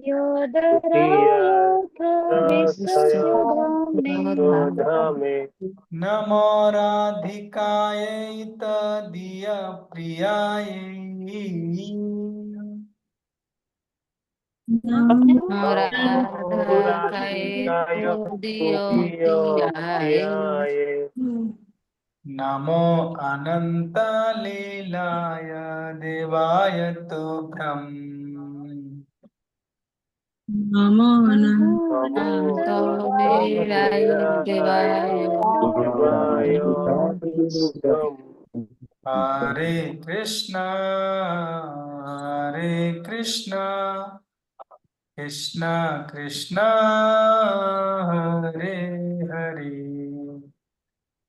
योदरायथ विश्वस्य धाम्ने नमो राधिकायै तदीयप्रियायै नमो राधिकाय राधिकाय नमो अनन्तलीलाय देवाय तुभ्यम् नमो नमो अनंत वीराय देवाय हरे कृष्णा कृष्णा कृष्णा हरे हरे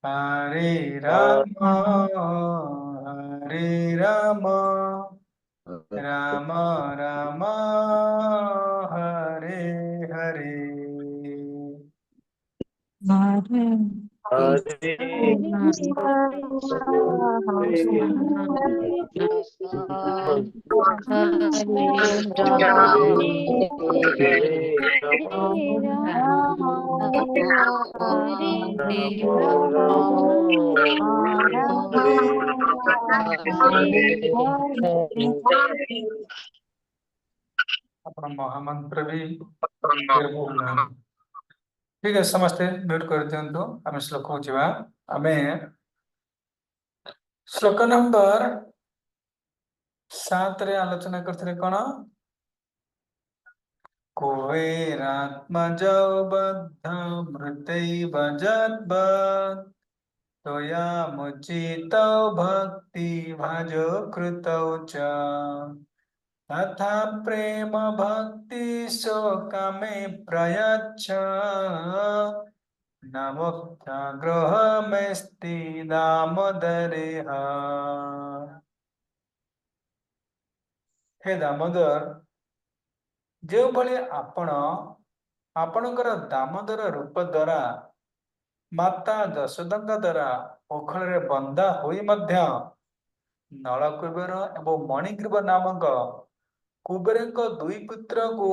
हरे राम राम राम हरे हरे हरे अपन महामंत्र भी ठीक है समस्ते म्यूट कर दिंतु आम श्लोक को जीवा आमे श्लोक नंबर 7 रे आलोचना करथिले कोन कुबेरात्मजौ बद्ध मृतैव जद्वत् त्वया मुचितौ भक्ति भाजो कृतौ च तथा प्रेम भक्ति शोकमे प्रयच्छ नमोऽग्रहमेस्ति दामोदरेह हे दामोदर जो भली आपण आपणकर दामोदर रूप द्वारा माता यशोदाଙ୍କ द्वारा पोखरे बंदा होई मध्य नलकुबेर एवं मणिग्रीव नामक कुबेरଙ୍କ ଦୁଇ ପୁତ୍ରକୁ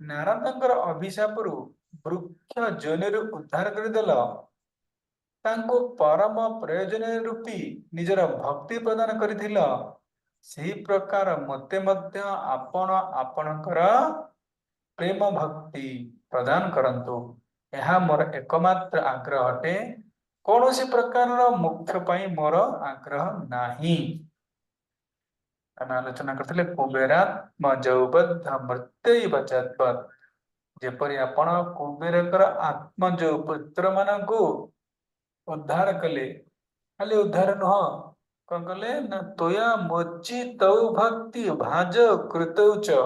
ନାରଦଙ୍କର ଅଭିଶାପରୁ ବୃକ୍ଷ ଯୋନିରୁ ଉଦ୍ଧାର କରିଦେଲ ତାଙ୍କୁ ପରମ ପ୍ରୟୋଜନ ରୂପୀ ନିଜର ଭକ୍ତି ପ୍ରଦାନ କରିଥିଲ ସେହି ପ୍ରକାର ମୋତେ ମଧ୍ୟ ଆପଣ ଆପଣଙ୍କର ପ୍ରେମ ଭକ୍ତି ପ୍ରଦାନ କରନ୍ତୁ ଏହା ମୋର एकमात्र आग्रह अटे कौनसी प्रकार मुख्य ପାଇଁ ମୋର आग्रह ନାହିଁ आलोचना करथिले कुबेरात्म जौबद्ध मृत्यैव जद्वत् जेपरि आपण कुबेरकर आत्मज पुत्र मानଙ୍କୁ उद्धार कले खाली उद्धार नुह कौन कले ना तोया मोचितौ भक्ति भाज कृतौ च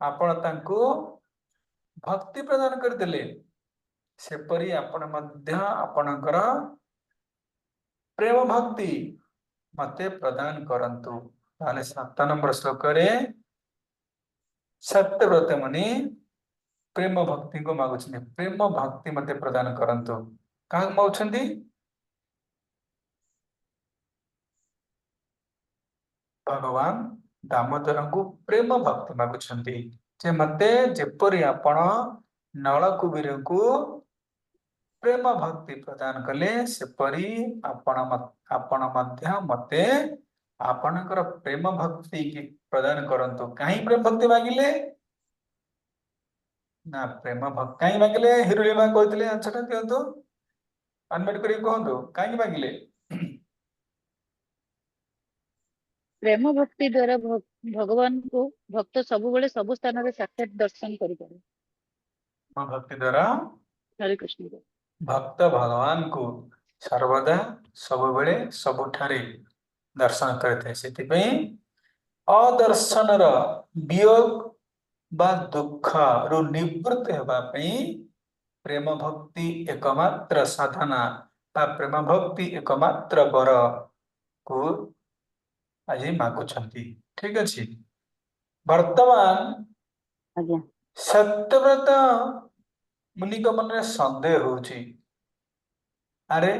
आपण तांको भक्ति प्रदान करदेले सेपरि आपण मध्य आपणकर प्रेम भक्ति मते प्रदान करंतु ताले 7 नंबर श्लोक रे सत्यव्रत मुनि प्रेम भक्ति को मागुछन्ति प्रेम भक्ति मते प्रदान करंतु का मागुछन्ति भगवान दामोदर को प्रेम भक्ति मागुछन्ति जे मते जेपरि आपण नलकुबीर को प्रेम भक्ति प्रदान कले सेपरि आपण मध्य मते आपणकर प्रेम भक्ति की प्रदान करंतु कहीं प्रेम भक्ति मागिले ना प्रेम भक्ति कहीं मागिले हिरुलिमा कहते आंसर दिंतु अनमेट कर कहतु कहीं मागिले प्रेम भक्ति द्वारा भगवान को भक्त सब बेले सब स्थान रे साक्षात दर्शन करि पारे भक्ति द्वारा हरे कृष्ण भक्त भगवान को सर्वदा सब बेले सबुठारे दर्शन करते से अदर्शन वियोग बा दुख रु निवृत्त होगापी प्रेम भक्ति एकमात्र साधना बा प्रेम भक्ति एकमात्र वर को आज मागुछन्ति ठीक अछि वर्तमान आज्ञा सत्यव्रत मुनि मन में संदेह होछि अरे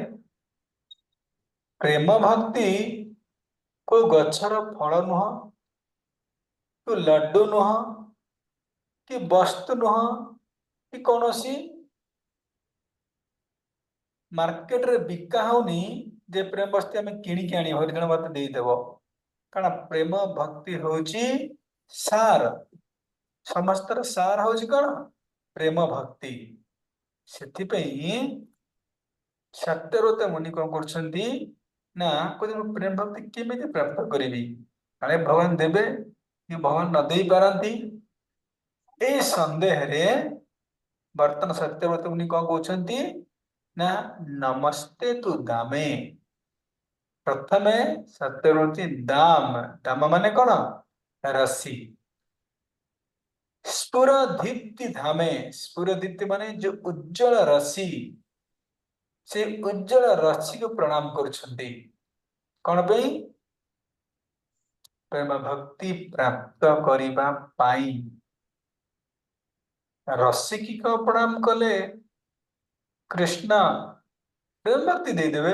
प्रेम भक्ति को गच्छर फल नुह कि लड्डू नुह कि वस्तु नुह कि कौन सी मार्केट रे बिका होनी जे प्रेम वस्तु आम किणिकी आनी हरिजन मत देदेव कारण प्रेम भक्ति होची सार समस्तर सार होची कौन प्रेम भक्ति सेथिपई सत्यव्रत मुनि कौन करछंती ना कहते प्रेम भक्ति केमिति प्राप्त करिवि काले भगवान देबे कि भगवान न देई पारंती ए संदेह रे वर्तमान सत्यव्रत मुनि कौन कहछंती ना नमस्ते तु दामे प्रथमे सत्यव्रती दाम दाम माने कौन रसी स्फुरदीप्ति धामे स्फुरदीप्ति माने जो उज्जवल रसी से उज्जवल रसी को प्रणाम करछंती कौन पे प्रेम भक्ति प्राप्त करिबा पाई रसी की को प्रणाम कले कृष्ण प्रेम भक्ति दे देवे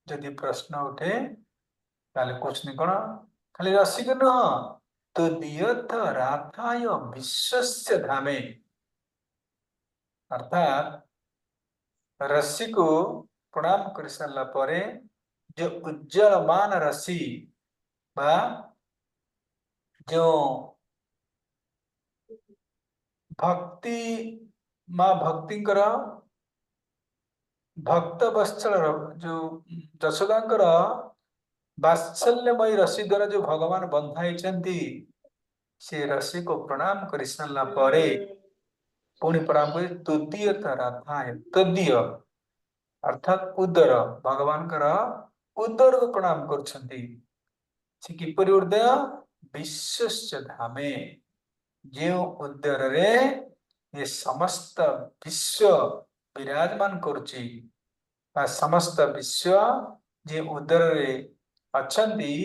यदि प्रश्न उठे ताले कुछ नहीं कौन खाली रसी के नुह तो दियथ राधाय विश्वस्य धामे अर्थात रस्सी को प्रणाम कर सारा परे जो उज्जवलमान रस्सी बा जो भक्ति माँ भक्ति कर भक्त वत्सल जो जशोदांकर वात्सल्यमयी रस्सी द्वारा जो भगवान बंधाई से रस्सी को प्रणाम कर सारा परे पुणी प्रणाम कर तृतीय राधाय तृतीय अर्थात उदर भगवान कर उदर को प्रणाम करछंती से किपरि उदय विश्वस्य धामे जो उदर रे ये समस्त विश्व विराजमान करुची समस्त विश्व जे उदर रे अछंती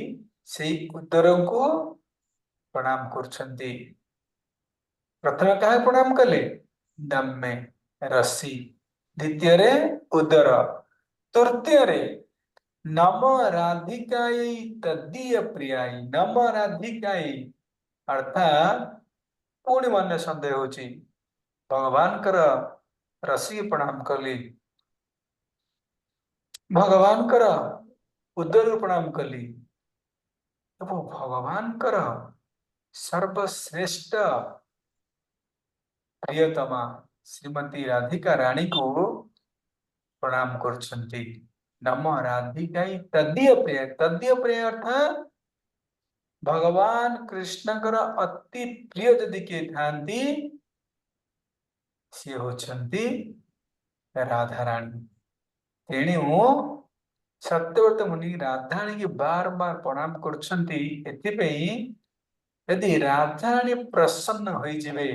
से उदर को प्रणाम करछंती प्रथम क्या प्रणाम कले दम्मे रस्सी द्वितीय रे उदर तृतीय रे नम राधिकायै तदीय प्रियाई नम राधिकायै अर्थात पुणी मन संदेह होची भगवान कर रसी प्रणाम कली भगवान कर उदर प्रणाम कली तो भगवान कर सर्वश्रेष्ठ प्रियतमा श्रीमती राधिका रानी को प्रणाम करछंती नम राधिकाई तदीय प्रिय अर्थात भगवान कृष्णकर अति प्रिय जदि के थांती सी होछंती राधा रानी तेणु सत्यव्रत मुनि राधा रानी की बार बार प्रणाम करछंती एथिपई यदि राधा रानी प्रसन्न होई जिवे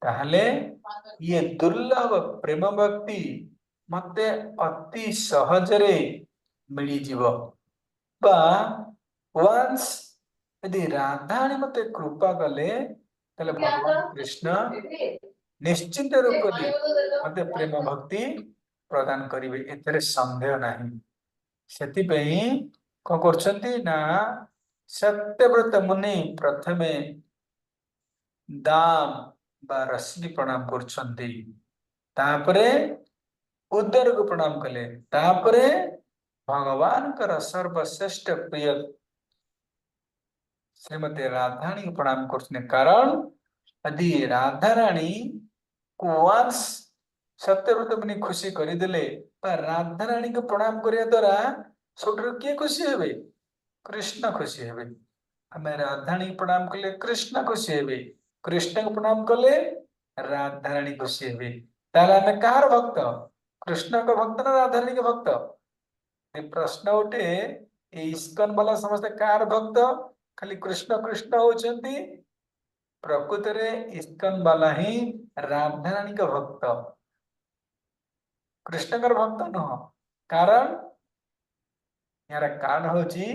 ताहले ये दुर्लभ प्रेम भक्ति मते अति सहजरे मिली जीव बा वंस यदि राधाणी मते कृपा कले तले भगवान कृष्ण निश्चित रूप से मते प्रेम भक्ति प्रदान करिवे एतरे संदेह नहीं सेति पई को करछंती ना सत्यव्रत मुनि प्रथमे दाम बा रस्सी प्रणाम करछंती तापरे उदर को प्रणाम कले तापरे भगवान कर सर्वश्रेष्ठ प्रिय श्रीमती राधारानी को प्रणाम करने कारण यदि राधारानी को वंस सत्यव्रत मुनि खुशी करदेले राधारानी को प्रणाम करिया द्वारा सब किए खुशी हेबे कृष्ण खुशी हेबे आम राधारानी को प्रणाम कले कृष्ण खुशी हेबे कृष्ण को प्रणाम कले राधारानी खुशी हेबे ताले आमे कार भक्त कृष्ण का भक्त ना राधारानी के भक्त प्रश्न उठे इस्कन वाला समझते कार भक्त खाली कृष्ण कृष्ण होचंती प्रकृत रे इस्कन वाला ही राधारानी का भक्त कृष्ण का भक्त नुह कारण यार कारण होची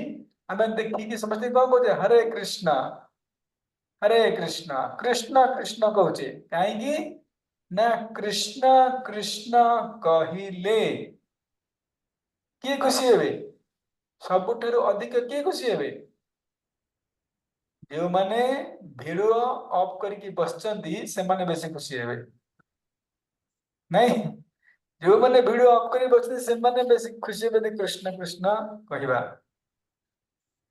आमे देखी कि समझते कौन कहते हरे कृष्ण कृष्ण कृष्ण कहचे कहीं ना कृष्ण कृष्ण कहिले किए खुशी हेबे सबुठारु अधिक किए खुशी हेबे जो माने वीडियो ऑफ करके बसचंती से माने बेसी खुशी हेबे नहीं जो माने वीडियो ऑफ करके बसचंती से माने बेसी खुशी हेबे कृष्ण कृष्ण कहबा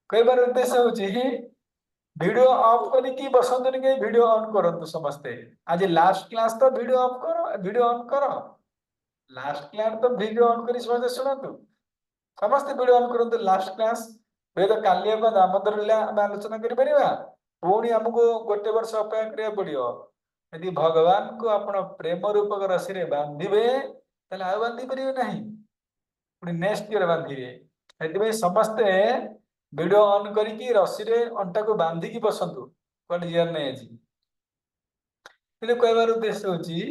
कई बार उद्देश्य होची वीडियो ऑफ करके बसंत के वीडियो ऑन करंतु समस्ते आज लास्ट क्लास तो वीडियो ऑफ करो वीडियो ऑन करो लास्ट क्लास तो वीडियो ऑन करी समझते सुनतु समस्त वीडियो ऑन करंतु लास्ट क्लास वे तो काली हम दामोदर लीला हम आलोचना करि परिबा पुणी हमको गोटे वर्ष अपेक्षा करिया पड़ियो यदि भगवान को आपण प्रेम रूपक रसी रे बांधिबे ताले आ बांधि परिबे नहीं पुणी नेक्स्ट ईयर बांधिबे एतिबे समस्ते वीडियो ऑन करिकी रसी रे अंटा को बांधी की बसंतु कोन जियर नै अछि किले कहबार उद्देश्य होची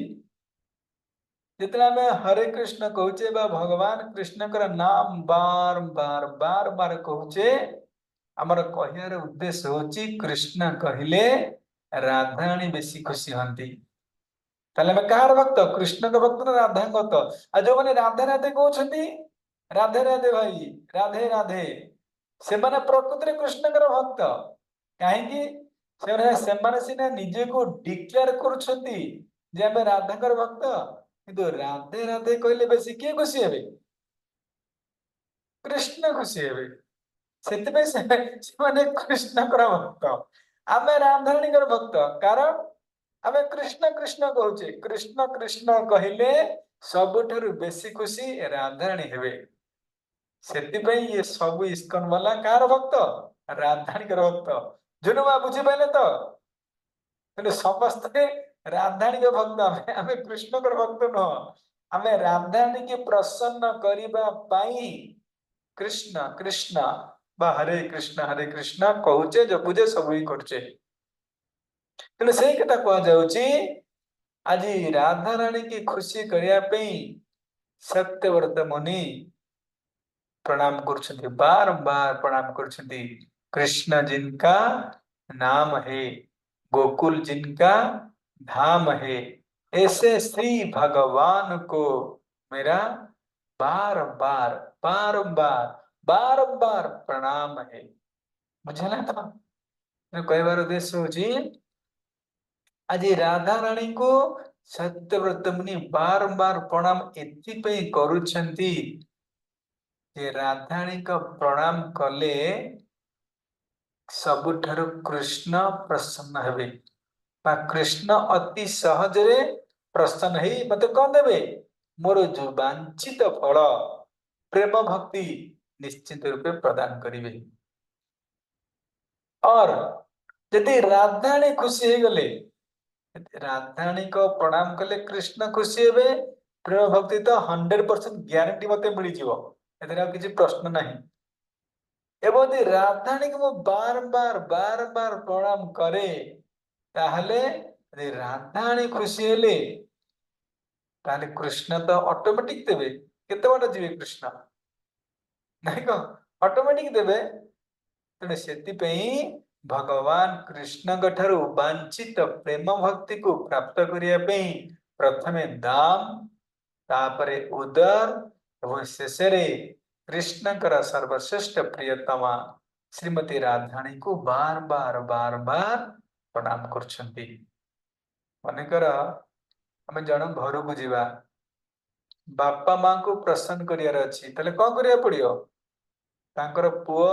जितना हमें हरे कृष्ण कहचे बा भगवान कृष्ण कर नाम बार बार बार बार कहचे हमर कहियार उद्देश्य होची कृष्ण कहिले राधारानी बेसी खुशी हंती ताले में कार भक्त कृष्ण का भक्त ना राधा भक्त आ जो माने राधे राधे कहउछंती राधे राधे भाई राधे राधे से माने प्रकृति कृष्ण कर भक्त काहेकि से माने सिना निजे को डिक्लेयर करूछंती जे हम राधा कर भक्त किंतु राधे राधे कहले बेसी के खुशी हेबे कृष्ण खुशी हेबे सेतबे से माने कृष्ण कर भक्त आमे राधारानी कर भक्त कारण आमे कृष्ण कृष्ण कहूचे कृष्ण कृष्ण कहिले सबुठारु बेसी खुशी राधारानी हेबे सेतिपई ये सब इस्कन वाला कार भक्त राधारानी कर भक्त जुनुमा बुझी पाइले तो तेणु समस्ते राधारानी के भक्त आमे कृष्ण कर भक्त न आमे राधारानी के प्रसन्न करिबा पाई कृष्ण कृष्ण बा हरे कृष्ण कहूचे जो पूजे सब ही करचे तेणु से कथा कह जाउची आज राधारानी की खुशी करिया पई सत्यव्रत मुनि प्रणाम करछन्ति बारंबार प्रणाम करछन्ति कृष्ण जिनका नाम है गोकुल जिनका धाम है ऐसे श्री भगवान को मेरा बारंबार बारंबार बारंबार प्रणाम है मुझे ना था कई बार उद्देश्य होची आज राधा रानी को सत्यव्रत मुनि बारंबार प्रणाम एथिपई करूछन्ति जे राधारानी का प्रणाम कले सबुठारु कृष्ण प्रसन्न हेबे बा कृष्ण अति सहज रे प्रसन्न हे मते कोन देबे मोर जो वांछित फल प्रेम भक्ति निश्चित रूपे प्रदान करिवे और यदि राधारानी खुशी हे गले राधारानी को प्रणाम कले कृष्ण खुशी हेबे प्रेम भक्ति तो 100% ग्यारंटी मते मिली जीवो एतरा किछि प्रश्न नहीं एवं राधारानी को बार बार प्रणाम करे ताहले राधारानी खुशी हेले ताहले कृष्ण तो ऑटोमेटिक देबे केते बाटा जीवे कृष्ण नहीं को ऑटोमेटिक देबे तेणु सेति पई भगवान कृष्ण गठारु वांछित प्रेम भक्ति को प्राप्त करिया पई प्रथमे दाम तापरे उदर एवं शेषरे कृष्ण कर सर्वश्रेष्ठ प्रियतमा श्रीमती राधारानी को बार बार प्रणाम करछन्ति मनेकर हमें जन घर को जीवा बापा मां को प्रसन्न करियार अछि तले कोन करिया पड़ियो तांकर पुओ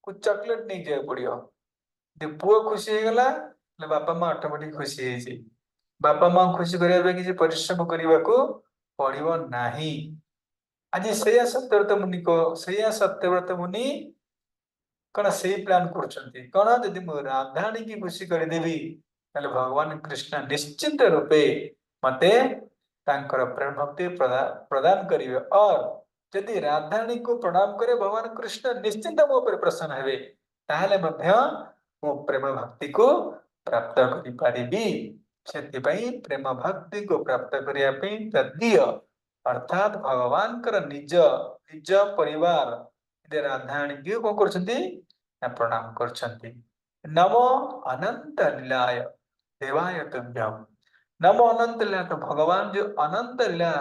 को चॉकलेट नहीं जाय पड़ियो जे पुओ खुशी हे गला ले बापा मां ऑटोमेटिक खुशी हे छी बापा मां खुशी करिया बे कि परिश्रम करिवा को पड़िबो नाही आज सैया सत्यव्रत मुनि कौन से प्लान करछन्ति कौन यदि मु राधारानी की खुशी कर देबी ताले भगवान कृष्ण निश्चित रूपे मते तांकर प्रेम भक्ति प्रदान करिवे और यदि राधारानी को प्रणाम करे भगवान कृष्ण निश्चित मो पर प्रसन्न हेबे ताहले मध्य मो प्रेम भक्ति को प्राप्त करि पारिबी सेति पई प्रेम भक्ति को प्राप्त करिया पई तदीय अर्थात भगवान कर निज निज परिवार राधारानी की कौन करछन्ति प्रणाम करछन्ति नमो अनंत लीलाय देवाय तुभ्यम नमो अनंत लीला तो भगवान जो अनंत लीला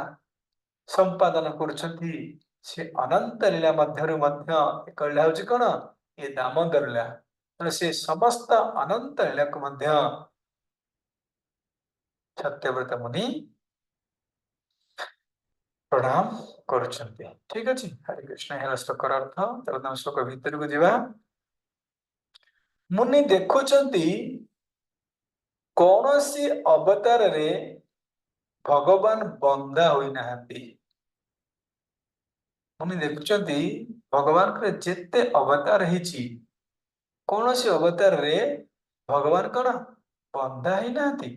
संपादन करछन्ति से अनंत लीला मध्यरु मध्य एक लीला होछि कोन ए दामोदर लीला से समस्त अनंत लीला को मध्य सत्यव्रत मुनि प्रणाम करुछन्ति। ठीक अछि। हरे कृष्ण। हे श्लोकर अर्थ तदन श्लोक भीतर को जीवा। मुनि देखुछन्ति कौनसी अवतार रे भगवान बंदा होई नाहंती। मुनि देखुछन्ति भगवान के जेते अवतार हिची कौनसी अवतार रे भगवान कौन बंदा ही नाहंती।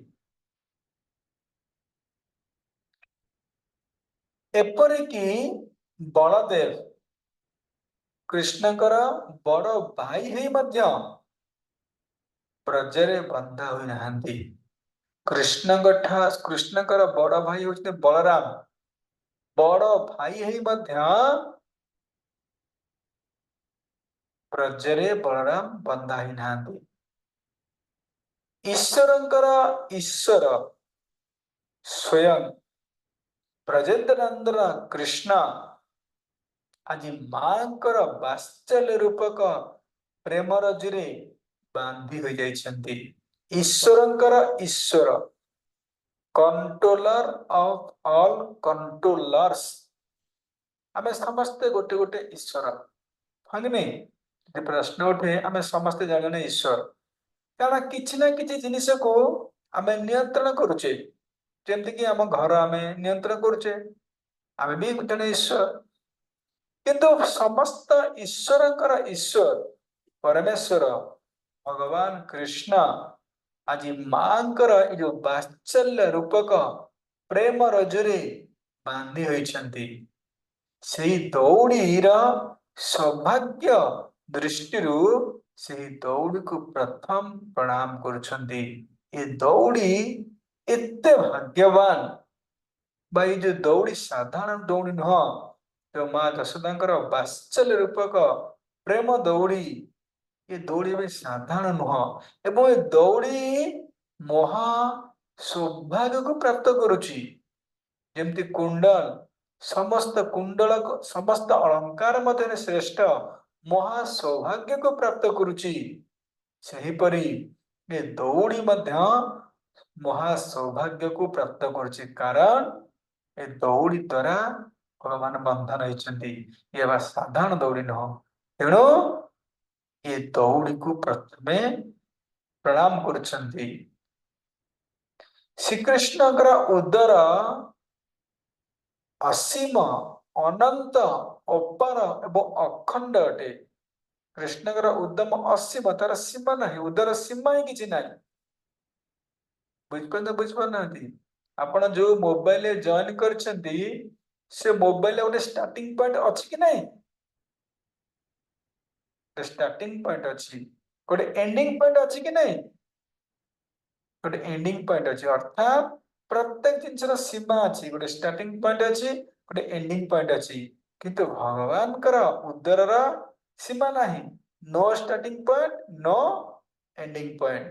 एपरिकी बलदेव कृष्णकर बड़ भाई है मध्य ब्रजरे बंधा होई नाहंती। कृष्णकर बड़ भाई होते बलराम बड़ भाई है मध्य ब्रजरे बलराम बंधा ही नाहंती। ईश्वरंकर ईश्वर स्वयं ब्रजेन्द्रनंदन कृष्ण आज मांकर वात्सल्य रूपक प्रेम रजुरे बांधी हो जाइछन्ति। ईश्वरंकर ईश्वर कंट्रोलर ऑफ ऑल कंट्रोलर्स। आमे समस्ते गोटे गोटे ईश्वर हाँ कि नहीं। यदि प्रश्न उठे आमे समस्ते जन ईश्वर कारण किछि ना किछि जिनिस को आमे नियंत्रण करुचे जेमति कि आम घर आमे नियंत्रण करुचे आमे भी जने ईश्वर किंतु समस्त ईश्वरंकर ईश्वर परमेश्वर भगवान कृष्ण आज मांकर जो वात्सल्य रूपक प्रेम रजुरे बांधी होइछन्ति। सेही दौड़ीर सौभाग्य दृष्टिरू सेही दौड़ी को प्रथम प्रणाम करुछन्ति। ये दौड़ी एते भाग्यवान भाई जो दौड़ी साधारण दौड़ी नुह जो माँ यशोदांकर वात्सल्य रूपक प्रेम दौड़ी ये दौड़ी भी साधारण नुह एवं ये दौड़ी महा सौभाग्य को प्राप्त करुची। जेमती कुंडल समस्त अलंकार मध्य श्रेष्ठ महा सौभाग्य को प्राप्त करुची सेहीपरि ये दौड़ी मध्य महा सौभाग्य को प्राप्त करुची कारण ए दौड़ी द्वारा भगवान बंधन होइछन्ति। ये बा साधारण दौड़ी नुह तेणु ये दौड़ी को प्रथमे प्रणाम करुछन्ति। श्रीकृष्णकर उदर असीम अनंत अपार एवं अखंड अटे। कृष्णकर उद्यम असीम तार सीमा नहीं उदर सीमा ही किछि नहीं। बुझपार आपण जो मोबाइल जॉइन करछन्ति से मोबाइल गोटे स्टार्टिंग पॉइंट अछि कि नहीं। स्टार्टिंग पॉइंट अछि गोटे एंडिंग पॉइंट अछि कि नहीं। गोटे एंडिंग पॉइंट अछि अर्थात प्रत्येक जिनसर सीमा अछि गोटे स्टार्टिंग पॉइंट अछि गोटे एंडिंग पॉइंट अछि किंतु भगवान कर उदरर सीमा नाही no starting point no ending point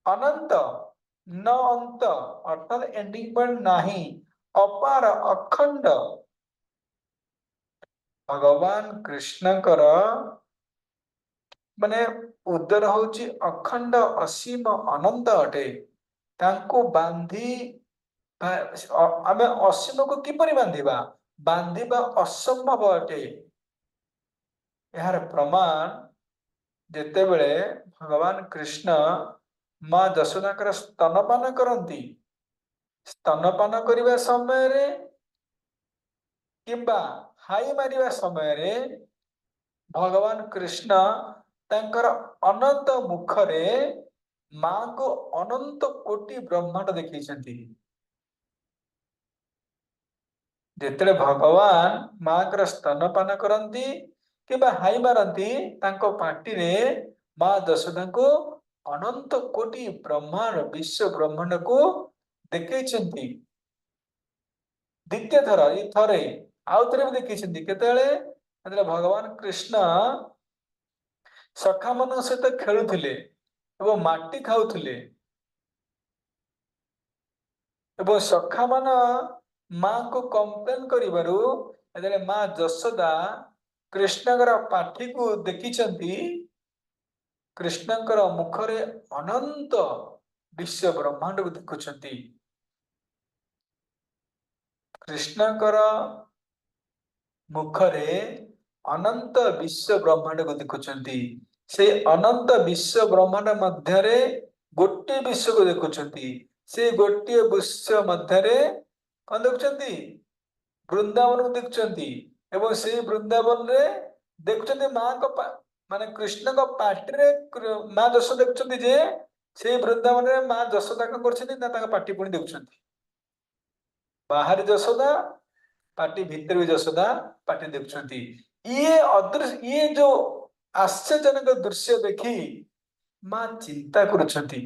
अनंत न अंत अर्थात एंडिंग पॉइंट नाही अपार अखंड भगवान कृष्ण कर माने उदर होची अखंड असीम अनंत अटे तांको बांधी आमे असीम को किपरि बांधिबा बांधिबा असंभव अटे। यार प्रमाण जेतेबेले भगवान कृष्ण माँ यशोदाकर स्तनपान करती स्तनपान करने समय रे किंबा हाई मारिबा समय रे भगवान कृष्ण तांकर अनंत मुखरे माँ को अनंत कोटि ब्रह्मांड देखैछन्ति। जेतेले भगवान माँ कर स्तनपान करती किंबा हाई मारती तांको पाटी रे माँ यशोदा को अनंत कोटि ब्रह्मांड विश्व ब्रह्मांड को देखैछन्ति। द्वितीय थर ये थरे आउ थरे भी देखैछन्ति केतेले मतलब भगवान कृष्ण सखा मन सहित खेलुथिले एवं माटी खाउथिले एवं सखा मन माँ को कंप्लेन करिबारु एतले माँ यशोदा कृष्णकर पाठी को देखिछन्ति कृष्णकर मुखरे अनंत विश्व ब्रह्मांड को देखुछंती कृष्णकर मुखरे अनंत विश्व ब्रह्मांड को देखुछंती से अनंत विश्व ब्रह्मांड मध्यरे गोटे विश्व को देखुछंती से गोटे विश्व मध्यरे कौन देखुछंती वृंदावन को देखुछंती एवं से वृंदावन रे देखुछंती मां को माने कृष्ण को पार्टी रे मां यशोदा देखुछंती जे से वृंदावन रे मां यशोदा का करछंती ना ताका पार्टी पुणी देखुछंती बाहर यशोदा पार्टी भीतर भी यशोदा पार्टी देखुछंती ये अदृश्य ये जो आश्चर्यजनक दृश्य देखी मां चिंता करुछंती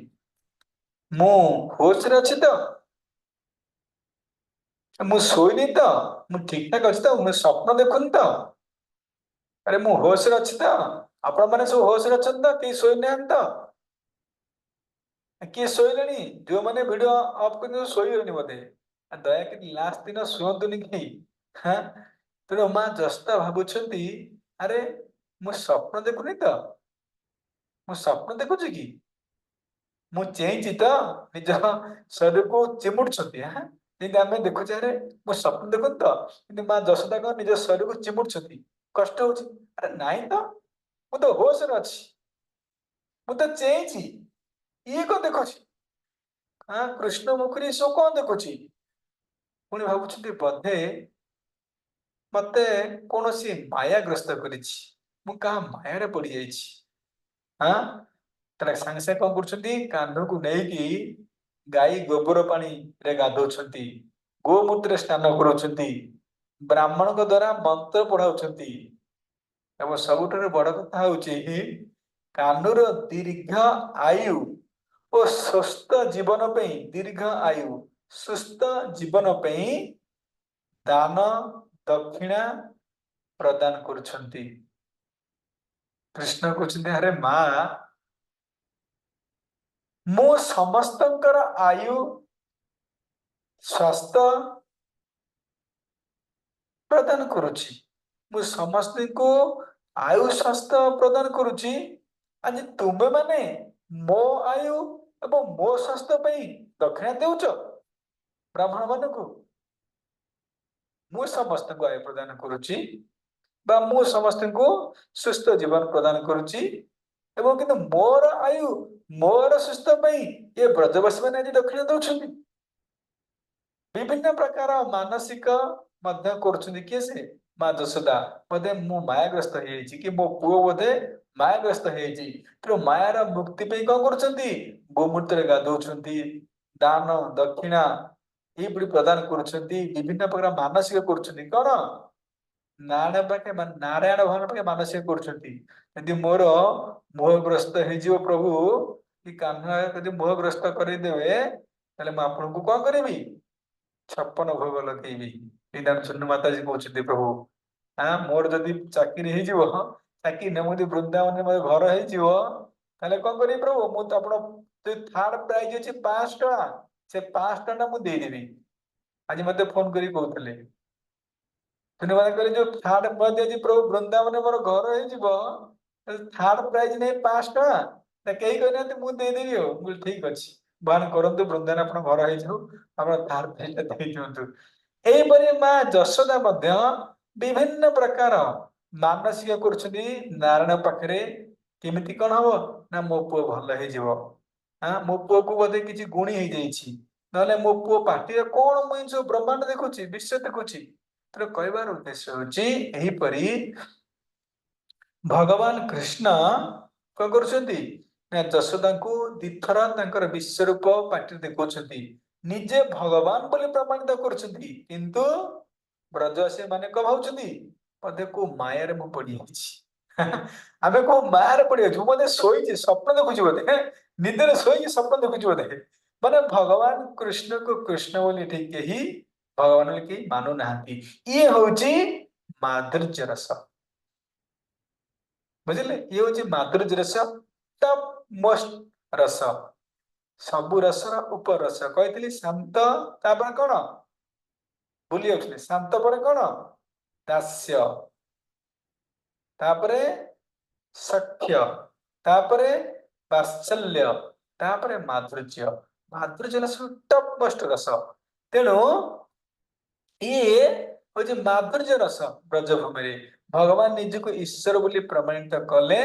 मु होश रे अछि तो मु सोईनी तो मु ठीक ठाक अछि तो मु स्वप्न देखुन तो अरे मु होश रे अछि तो आपण माने सब होश रे अछन तो कि सोई नै तो किए शोलेनी जो मैंने वीडियो आपको शोनी बोधे दयाकोरी लास्ट दिन शुतुनि कहीं हाँ तेणु माँ जस्ता भावुंट अरे मु स्वप्न देखुनी तो मु स्वप्न देखुची कि मु चेची तो निज शरीर को चिमुड़ी हाँ जमी आम देखुचे अरे मु स्वप्न देखुन तो माँ जशोदा कौन निज शरीर को चिमुड़ी कष्ट हो अरे नाई तो मुझे होश अच्छी मुझे चेची ये कौन देखुची हाँ कृष्ण मुखरी सो कौन देखुची पुणी भावुं बोधे मत कौन सी मायाग्रस्त कर माया पड़ जा हाँ तेरा सांगे सांगे कौन कर कान्ध को लेकिन गाई गोबर पानी रे गाधौंट गोमूत्र स्नान कर ब्राह्मण द्वारा मंत्र पढ़ाऊँ सबुठ बड़ कथा हूँ कान्हूर दीर्घ आयु और सुस्थ जीवन पे दीर्घ आयु सुस्थ जीवन पे दान दक्षिणा प्रदान करुछंती कृष्ण कहते अरे माँ मु समस्तंकर आयु स्वास्थ्य प्रदान करुछि मु समस्त को आयु स्वास्थ्य प्रदान करुछि आज तुमे माने मो आयु एवं मो स्वास्थ्य पे दक्षिणा देउछ ब्राह्मण मान को मु समस्त को आयु प्रदान करुछि बा मु समस्त को सुस्थ जीवन प्रदान करुछि एवं किंतु मोर आयु मोर सुस्थ पे ये ब्रजवासी मैंने आज दक्षिणा दौरान विभिन्न प्रकार मानसिक मध्य करुछंती किए से माँ जशोदा बोधे मु मायाग्रस्त हो कि मो पुओ बोधे मायाग्रस्त हो मायार मुक्ति पे कौन करुछंती गोमूत्र गाधौंट दान दक्षिणा ये प्रदान करुछंती विभिन्न प्रकार मानसिक करुछंती कौन नारायण पाखे नारायण भगवान पाखे मानसिक करुछंती यदि मोर मोहग्रस्त हो प्रभु कि कान्हा यदि मोहग्रस्त करदेवे ताले मैं आपको कौन करी 56 भोग लगेबी चुन्नू माता जी कहते प्रभु हाँ मोर जदि चाकरी हो चाकरी न मुझे वृंदावन में घर हो कौन करी प्रभु मुझे आप थर्ड प्राइज अच्छे 5 टका से 5 टका मुझे देदेवी आज मत फोन करी कहते जो थर्ड मध्य प्रभु वृंदावन मोर घर हो थर्ड प्राइज नहीं 5 टका कहीं कहना मुझे देदेवी हो ठीक अच्छे भगवान करतु वृंदावन आप घर हो थर्ड प्राइज दे दिंतु एपरी माँ जशोदा मध्य विभिन्न प्रकार मानसिक करुछंती नारायण पाखरे केमिति कौन हम ना मो पुओ भल हो हाँ मो पुओ को बोधे किसी गुणी हो जाइए ना मो पुओ पार्टी कौन मुझे सब ब्रह्मांड देखुची विश्व देखुची तो कहबार उद्देश्य होपरी भगवान कृष्ण कौन करुछंती ना जशोदा को दिथर विश्व रूप पार्टी देखुछंती निजे भगवान बोली प्रमाणित करुछंती किंतु ब्रजवासी माने को भावुछंती पदे को माया मु पड़ी आमे को माया पड़ी मते सोई स्वप्न देखुची बोधे निदरे सोई स्वप्न देखुची बोधे माने भगवान कृष्ण को कृष्ण बोली ठीक ही भगवान के मानु नाहंती ये होची माधुर्य रस बुझले ये होची माधुर्य रस टॉप मोस्ट रस सबु रसर उपर रस कही शांत कौन भूली जाऊे शांत पर कौन दास्य तापरे सख्य तापरे वात्सल्य तापरे माधुर्य माधुर्य टॉप मोस्ट रस तेणु ये हूँ माधुर्य रस ब्रजभूमि रे भगवान निजको ईश्वर बोली प्रमाणित कले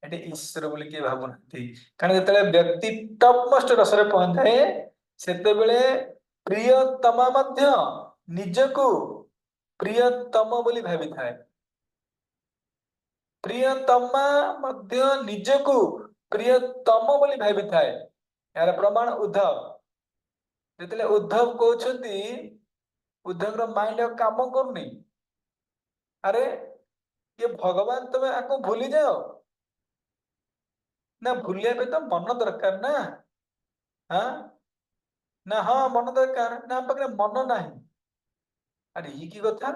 एटी ईश्वर बोली किए भाबु नाथी कारण जतले व्यक्ति टॉप मोस्ट रस रे पहुंचाए सेते बेले प्रियतमा मध्य निजको प्रियतम बोली भाबी थाए प्रियतमा मध्य निजको प्रियतम बोली भाबी थाए यार प्रमाण उद्धव जतले उद्धव कहउछंती उद्धव माइंड काम करनी अरे ये भगवान तुम्हें आपको भूली जाओ ना भूलिया पे तो मन दरकार ना हाँ ना हाँ मन दरकार ना पाखे मन नहीं अरे ये की कथा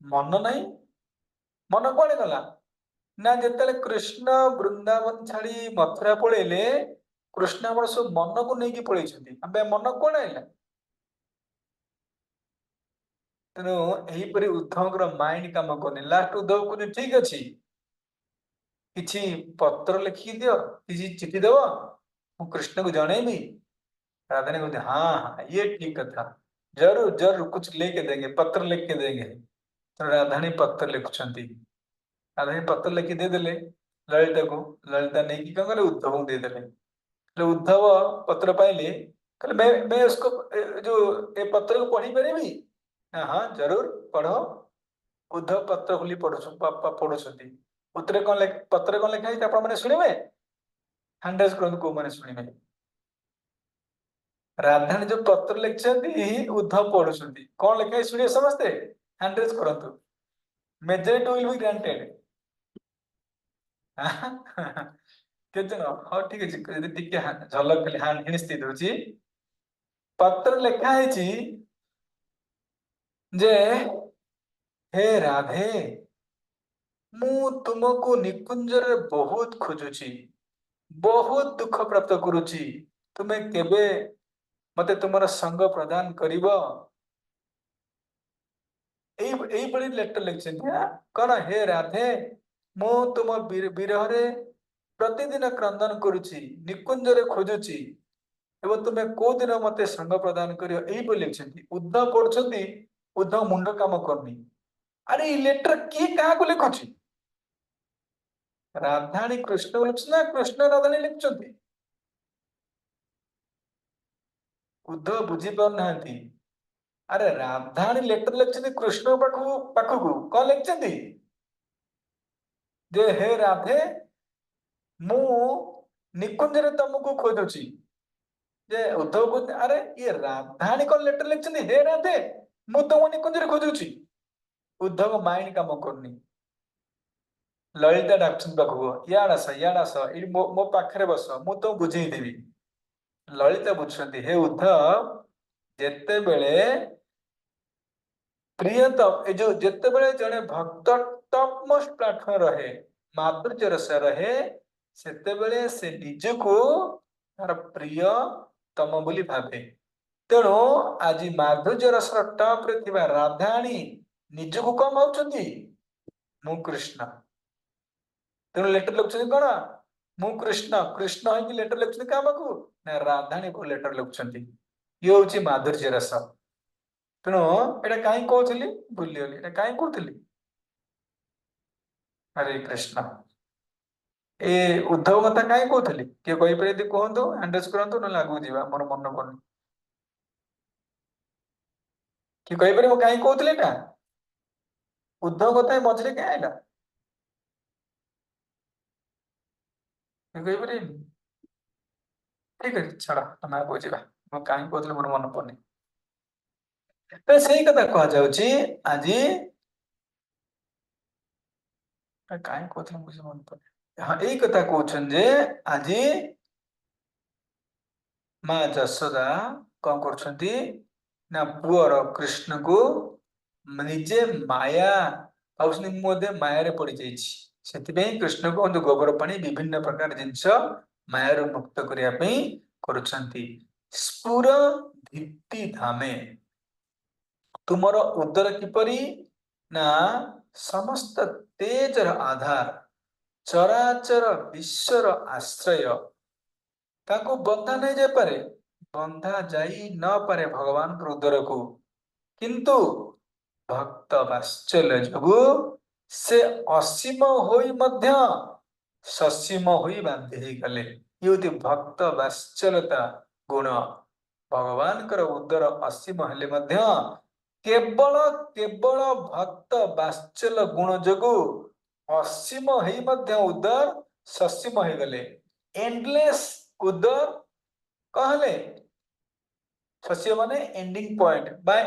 मन नहीं मन कौन गला ना जिते कृष्ण वृंदावन छाड़ी मथुरा पलैले कृष्ण आम सब मन को लेकिन पलैं मन कौन है तेणु यहीपरि उद्धव माइंड काम करनी लास्ट उद्धव को ठीक अच्छी किसी पत्र लिखी दियो किसी चिठी दब मु कृष्ण को जनईबी राधा ने कहते हाँ हाँ ये ठीक कथा जरूर जरूर कुछ लेके देंगे पत्र लिख के देंगे तो राधानी पत्र लिखुंट राधानी पत्र लिखी देदेले ललिता को ललिता नहीं कि कौन कले उद्धव को देदेले उद्धव पत्र पाइले कहले मैं उसको जो ये पत्र को पढ़ी पारि हाँ जरूर पढ़ो उद्धव पत्र खोली पढ़ुंट उत्तरे कौन पत्र कौन लिखा है मैंने शुणवे हैंडल्स करते को मैंने शुणवे राधानी जो पत्र लिखी उद्धव पढ़ुंट कौन लिखा है शुणे समस्ते हैंडल्स करंतु मेजॉरिटी विल बी ग्रांटेड केते न हां ठीक अछि यदि टिके झलक खाली हैंड हिणस्ती दउची पत्र लिखा है जे हे राधे मु तुमको निकुंजर बहुत खोजुची बहुत दुख प्राप्त करुची तुम्हें केबे मते तुमर संग प्रदान करिवो एई बड़ी लेटर लिखछन कौन हे राधे मु तुम विरह रे प्रतिदिन क्रंदन करुची निकुंजरे खोजुची एवं तुम्हें को दिन मते संग प्रदान करियो एई बड़ी लिखछन उद्धव पढ़छंती उद्धव मुंड काम करनी अरे ई लेटर की कहा को लिखुची राधानी कृष्ण लिखना कृष्ण राधानी लिखुंट उद्धव बुझी पार अरे राधानी लेटर लिखते कृष्ण पाखक कौन लिखते जे हे राधे मु निकुंजरे तुमको खोजुची जे उद्धव को अरे ये राधानी कौन लेटर लिखते हे राधे मु तुम निकुंजरे खोजुची उद्धव माइंड काम करनी ललिता डाक्टर पाखक याद आस मो पाखे बस मु तो बुझेदेवी ललिता बुझुंट हे उद्धव जेते बेले प्रियतम ए जो जेते बेले जने भक्त टॉप मोस्ट प्लेटफॉर्म रहे माधुर्य रस रहे सेते बेले से निजको तार प्रिय तम बोली भावे तेणु आज माधुर्य रस टॉप रे थिबा राधाणी निजको कम भावुचंती मु कृष्ण तेणु लेटर लिखुचंती कोन मु कृष्ण कृष्ण है कि लेटर लिखुचंती का बाकू ना राधाणी को लेटर लिखुचंती ये होची माधुर्य रस तेणु एटा काई कहउथली भूलियली एटा काई कहउथली हरे कृष्ण ए उद्धव कथा काई कहउथली के कहि परे यदि कहंतो अंडरस्टैंड करंतो न लागू जीवा मोर मन पड़नी कि कहि परे मो काई कहउथली एटा उद्धव कथा मझरे के आइला कहि परे ठीक है छाड़ा तमे आगो जीवा मो काई कहउथली मोर मन पड़नी तो सही कथा कह जाउची आजी काई कहउथली मुझे मन पड़े हाँ यही कथा कहउछन जे आजी माँ जशोदा कौन करछंती ना पुअर कृष्ण को निजे माया मध्य माया रे पड़ जाइए कृष्ण को गोबर पानी विभिन्न प्रकार जिनस माया मुक्त करने करुछंती स्फुर दीप्ति धामे तुमर उदर किपरि ना समस्त तेजर आधार ଚରାଚର ବିଶ୍ୱର ଆଶ୍ରୟ ତାକୁ ବନ୍ଧା नहीं ଯାଇପାରେ ବନ୍ଧା ଯାଇ ନ ପାରେ ଭଗବାନଙ୍କ ଉଦରକୁ କିନ୍ତୁ ଭକ୍ତ ବାତ୍ସଲ୍ୟ ଯୋଗୁ ସେ ଅସୀମ ହୋଇ ମଧ୍ୟ ସସୀମ ହୋଇ ବାନ୍ଧି ହେଇଗଲେ ଇଏ ହେଉଛି ଭକ୍ତ ବାତ୍ସଲ୍ୟତା ଗୁଣ ଭଗବାନଙ୍କର ଉଦର ଅସୀମ ହେଲେ ମଧ୍ୟ କେବଳ କେବଳ ଭକ୍ତ ବାତ୍ସଲ୍ୟ ଗୁଣ ଯୋଗୁ ଅସୀମ ହେଇ ମଧ୍ୟ ଉଦର ସସୀମ ହେଇଗଲେ ଏଣ୍ଡଲେସ୍ ଉଦର कहले सस्य माने एंडिंग पॉइंट बाय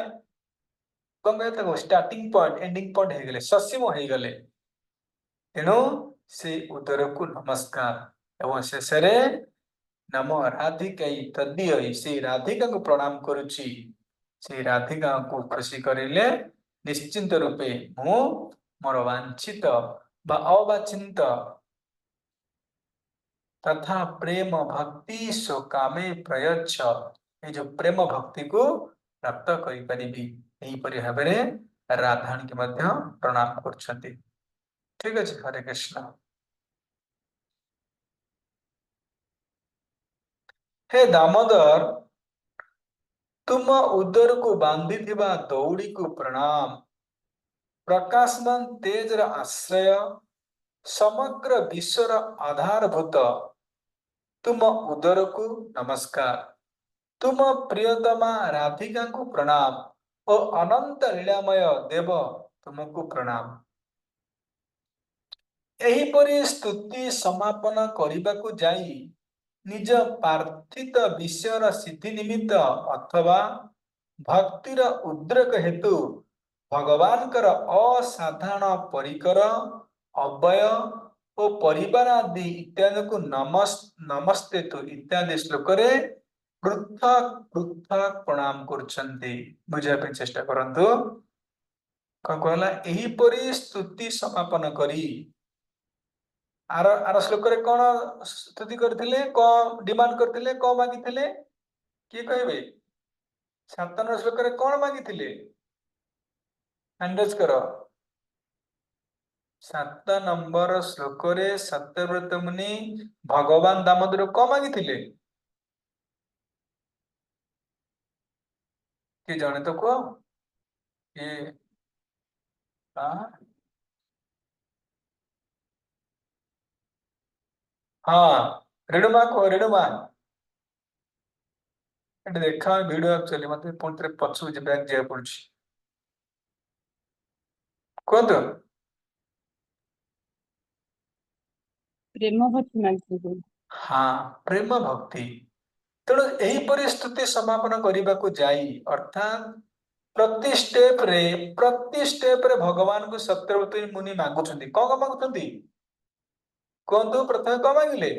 कौन कहते हैं स्टार्टिंग पॉइंट एंडिंग पॉइंट हे गले ससीम हे गले तेणु से उदर को नमस्कार एवं शेष रे नमो राधिकै तद्दियै से राधिका को प्रणाम करुछि से राधिका को खुशी करिले निश्चिंत रूपे मु मोर वांछित बा अवांछित तथा प्रेम भक्ति सो कामे प्रयच्छ ये जो प्रेम भक्ति को प्राप्त करि परिबी एही परि भाबरे राधाणी के मध्य प्रणाम करछन्ति ठीक अछि हरे कृष्ण हे दामोदर तुम उदर को बांधी थिबा दौड़ी को प्रणाम प्रकाशमान तेजर आश्रय समग्र विश्वर आधारभूत तुम उदर को नमस्कार तुम प्रियतमा राधिका को प्रणाम और अनंत लीलामय देव तुमको प्रणाम एही परि स्तुति समापन करिबाकु जाई निज पार्थित विषयर सिद्धि निमित्त अथवा भक्तिर उद्रेक हेतु भगवानकर असाधारण परिकर अव्यय और परिवार आदि इत्यादि को नमस्ते तो इत्यादि श्लोक रे पृथक पृथक प्रणाम करछन्ति बुझा पे चेष्टा करंतु कहला एही परि स्तुति समापन करी आर आर श्लोक रे कोन स्तुति करथिले को डिमांड करथिले को मागिथिले की कहबे 7 नंबर श्लोक रे कोन मागिथिले अंदाज करो 7 नंबर श्लोक रे सत्यव्रत मुनि भगवान दामोदर को मागिथिले कि जाने तो को ये हाँ रेणुमा को रेणुमा एटे देखा वीडियो एक्चुअली मते पुनरे पछु जे बैक जे पड़छ कोन प्रेम भक्ति मागिଥିଲେ हाँ प्रेम भक्ति तेणु यही परिस्थिति समापन करने को जाई अर्थात प्रति स्टेप रे भगवान को सत्यव्रत मुनि मागुछन्ति कौन मागुछन्ति कहतु प्रथम कौन मागिले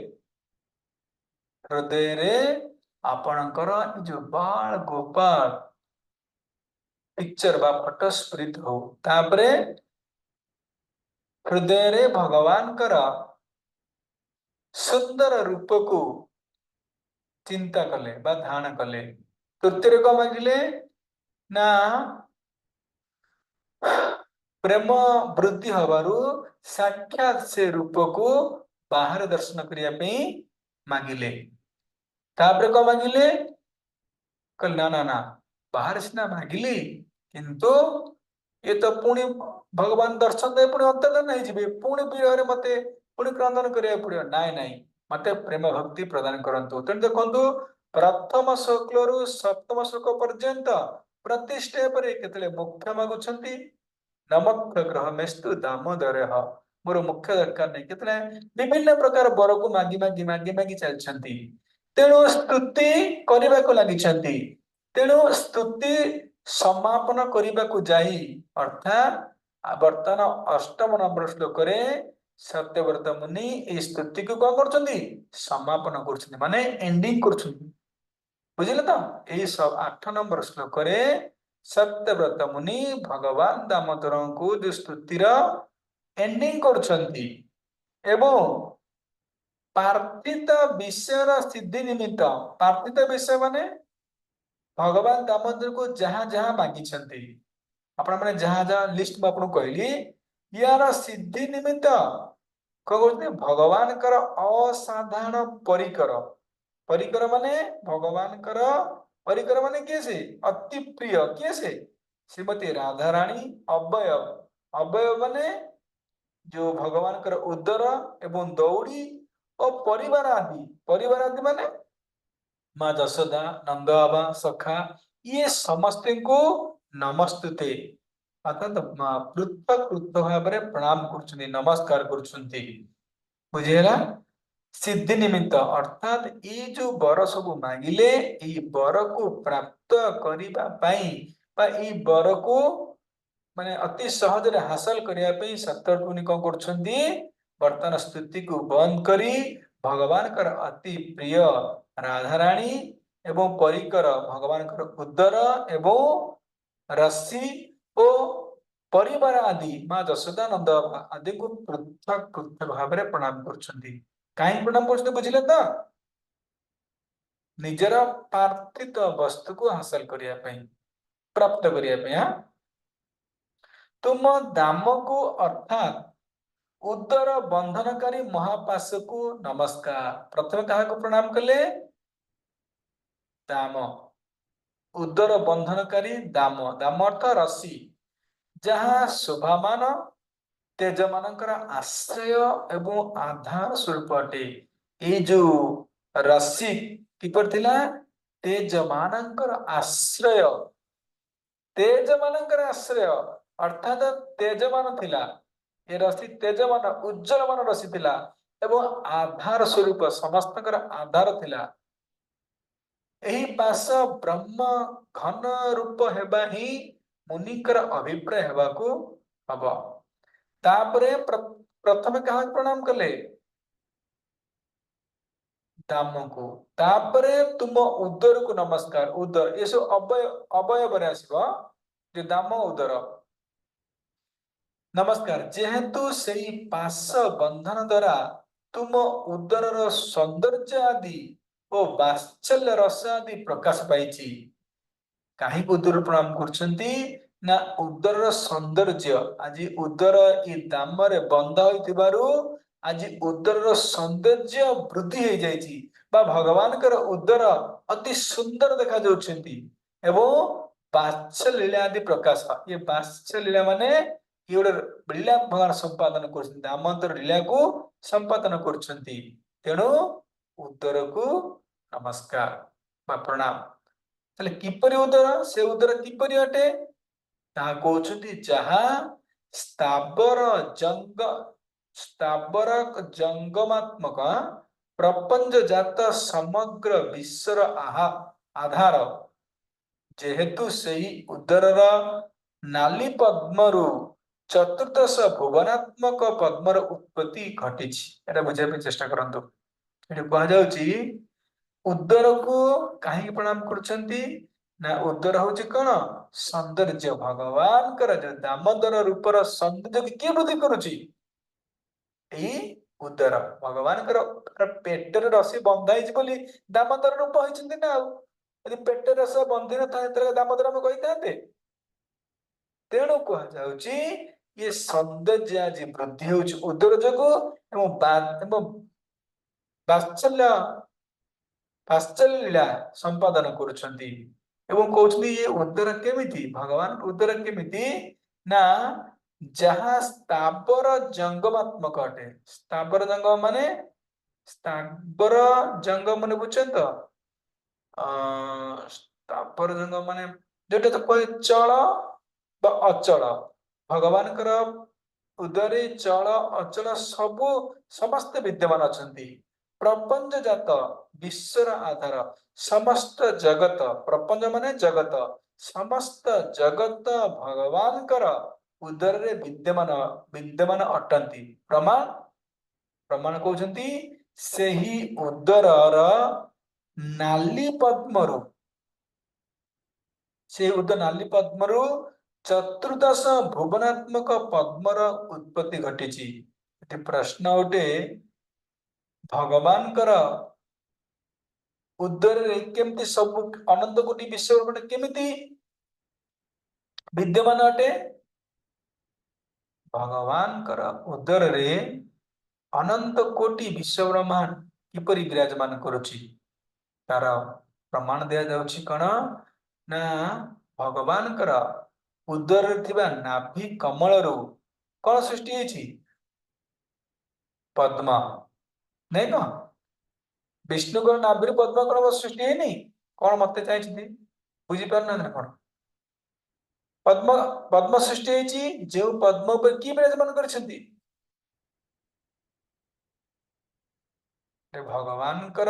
हृदय रे आपणकर जो बाल गोपाल पिक्चर बा फोटो स्मृत हो तापरे हृदय रे भगवान कर सुंदर रूप को चिंता कले बा ध्यान कले तृतीय कौन मागिले ना प्रेम वृद्धि हबारु साक्षात से रूप को बाहर दर्शन करिया पे मागिले तापरे कौन मागिले कल ना ना ना बाहर सिना मागिली किंतु ये तो पुणी भगवान दर्शन दे पुणी अंतर्धान नहीं जिबे पुणी विरह मते पुणी क्रंदन करिया पड़ियो नाई नाई मते प्रेम भक्ति प्रदान करंतु तेन देखंतु प्रथम श्लोकरु सप्तम श्लोक पर्यंत प्रति स्टेप रे केतले मुख्य मागुछंती नमक ग्रह मेस्तु दामोदरः मोर मुख्य दरकार नहीं केतले विभिन्न प्रकार वर को मागी मागी मागी मागी चलछंती तेणु स्तुति करबा को लागि छंती तेणु स्तुति समापन करबा को जाई अर्थात वर्तमान अष्टम नंबर श्लोक रे सत्यव्रत मुनि ए स्तुति को कोन करछंती समापन करछंती माने एंडिंग करछंती बुझिले तो ए सब 8 नंबर श्लोक रे सत्यव्रत मुनि भगवान दामोदर को जो स्तुतिर एंडिंग करछंती एवं पार्थित विषयर सिद्धि निमित्त पार्थित विषय माने भगवान दामोदर को जहां जहां मागी छंती आपण माने जहां जहां लिस्ट में आपण कहली यार सिद्धि निमित्त भगवान कर असाधारण परिकर परिकर माने भगवान कर परिकर माने किए से अति प्रिय किए से श्रीमती राधा रानी अवयव अवयव माने जो भगवान कर उदर एवं दौड़ी और परिवार आदि माने माँ जशोदा नंद बाबा सखा ये समस्त को नमस्ते अर्थात पृथक पृथक भाव प्रणाम कर नमस्कार कर बुझेगा सिद्धि निमित्त अर्थात ये जो वर सब मांगिले ये वर को प्राप्त करिबा पाई बा ये वर को माने अति सहज रे हासिल करिया पे सत्यमुनि कौन करछंती वर्तमान स्थिति को बंद करी भगवान कर अति प्रिय राधा रानी एवं परिकर भगवान कर उदर एवं रस्सी ओ परिवार आदि माँ जशोदा नंद आदि को पृथक पृथक भाव में प्रणाम करछंती कहीं प्रणाम करछंती बुझिले तो निजर पार्थित वस्तु को हासिल करिया पे प्राप्त करिया पे हां तुम दाम को अर्थात उदर बंधनकारी महापाश को नमस्कार प्रथम क्या प्रणाम कले दाम उदर बंधनकारी दाम दाम अर्थ रसी जहाँ शोभामान तेज मानकर आश्रय एवं आधार स्वरूप अटे ये जो रसी किपर थिला तेज मानकर आश्रय तेज मानकर आश्रय अर्थात तेजमान थिला ये रसी तेजमान उज्जवलमान रसी थिला एवं आधार स्वरूप समस्त आधार थिला एही पास ब्रह्म घन रूप हेबा ही मुनिकर अभिप्राय हेबा को हबो तापरे प्रथम कहा प्रणाम कले दाम को तापरे तुम उदर को नमस्कार उदर ये सब अवय बरे आसीबो जे दाम उदर नमस्कार जेहेतु सेही पास बंधन द्वारा तुम उदर सौंदर्य आदि ओ वात्सल्य रस आदि प्रकाश पाइछि कहीं उदर प्रणाम करछंती ना उदर सौंदर्य आज उदर ई दाम रे बंध होइतिबारु आज उदर सौंदर्य वृद्धि हो जाइछि बा भगवान कर उदर अति सुंदर देखा जाउछंती एवं वात्सल्य लीला आदि प्रकाश ये वात्सल्य लीला माने ये गोटे लीला भगवान संपादन करछंती दामोदर लीला को संपादन करछंती तेणु उदर को नमस्कार बा प्रणाम ताले किपरि उदर से उदर किपरि अटे ता कहउछंती जहा स्थावर जंगमात्मक प्रपंच जात समग्र विश्वर आधार जेहेतु सही उदरर नाली पद्मरु चतुर्दश भुवनात्मक पद्मर उत्पत्ति घटिछि एटा बुझाइ चेष्टा करंतु एटा कहा जाउछि उदर को कहीं प्रणाम करछंती ना उदर होछि कोन सौंदर्य भगवान कर जो दामोदर रूपर सौंदर्य के वृद्धि करुछि एई उदर भगवान कर पेटर रसी बंधाइछि बोली दामोदर रूप होइछंती ना यदि पेटर रस बंधी न था तर दामोदर हम कहितांते तेणु कहा जाउछि ये सौंदर्य आज वृद्धि होछि उदर जगो एवं वात्सल्य लीला संपादन करुछंती एवं कहउछंती ये उदर केमिति भगवान उदर केमिति ना जहाँ स्थावर जंगमात्मक अटे स्थावर जंगम माने बुझछन तो स्थावर जंगम माने जेटा तो कहे चल बा अचल भगवान कर उदरे चल अचल सबु समस्त विद्यमान अछंती प्रपंच जात विश्वर आधार समस्त जगत प्रपंच माने जगत समस्त जगत भगवान कर उदर रे विद्यमान अटंती प्रमाण प्रमाण कहउछंती सेही उदरर नाली पद्मरु से उदर नाली पद्मरु चतुर्दश भुवनात्मक पद्मर उत्पत्ति घटिछि एते प्रश्न उठे भगवान कर उदर रे केमती सब अनंत कोटि विश्व केमिति विद्यमान अटे भगवान कर उदर रे अनंत कोटि विश्व ब्रह्मांड किपरि विराजमान करुछि तार प्रमाण दिया जाउछि कण ना भगवान कर उदर थिबा नाभि कमल रु कौन सृष्टि हेछि पद्म नहीं न विष्णु को नाभि पद्म कौन सृष्टि है नहीं कौन मते चाहिए बुझी पार ना कौन पद्म पद्म सृष्टि हेछि जो पद्म पर की विराजमान करछन्ती भगवान कर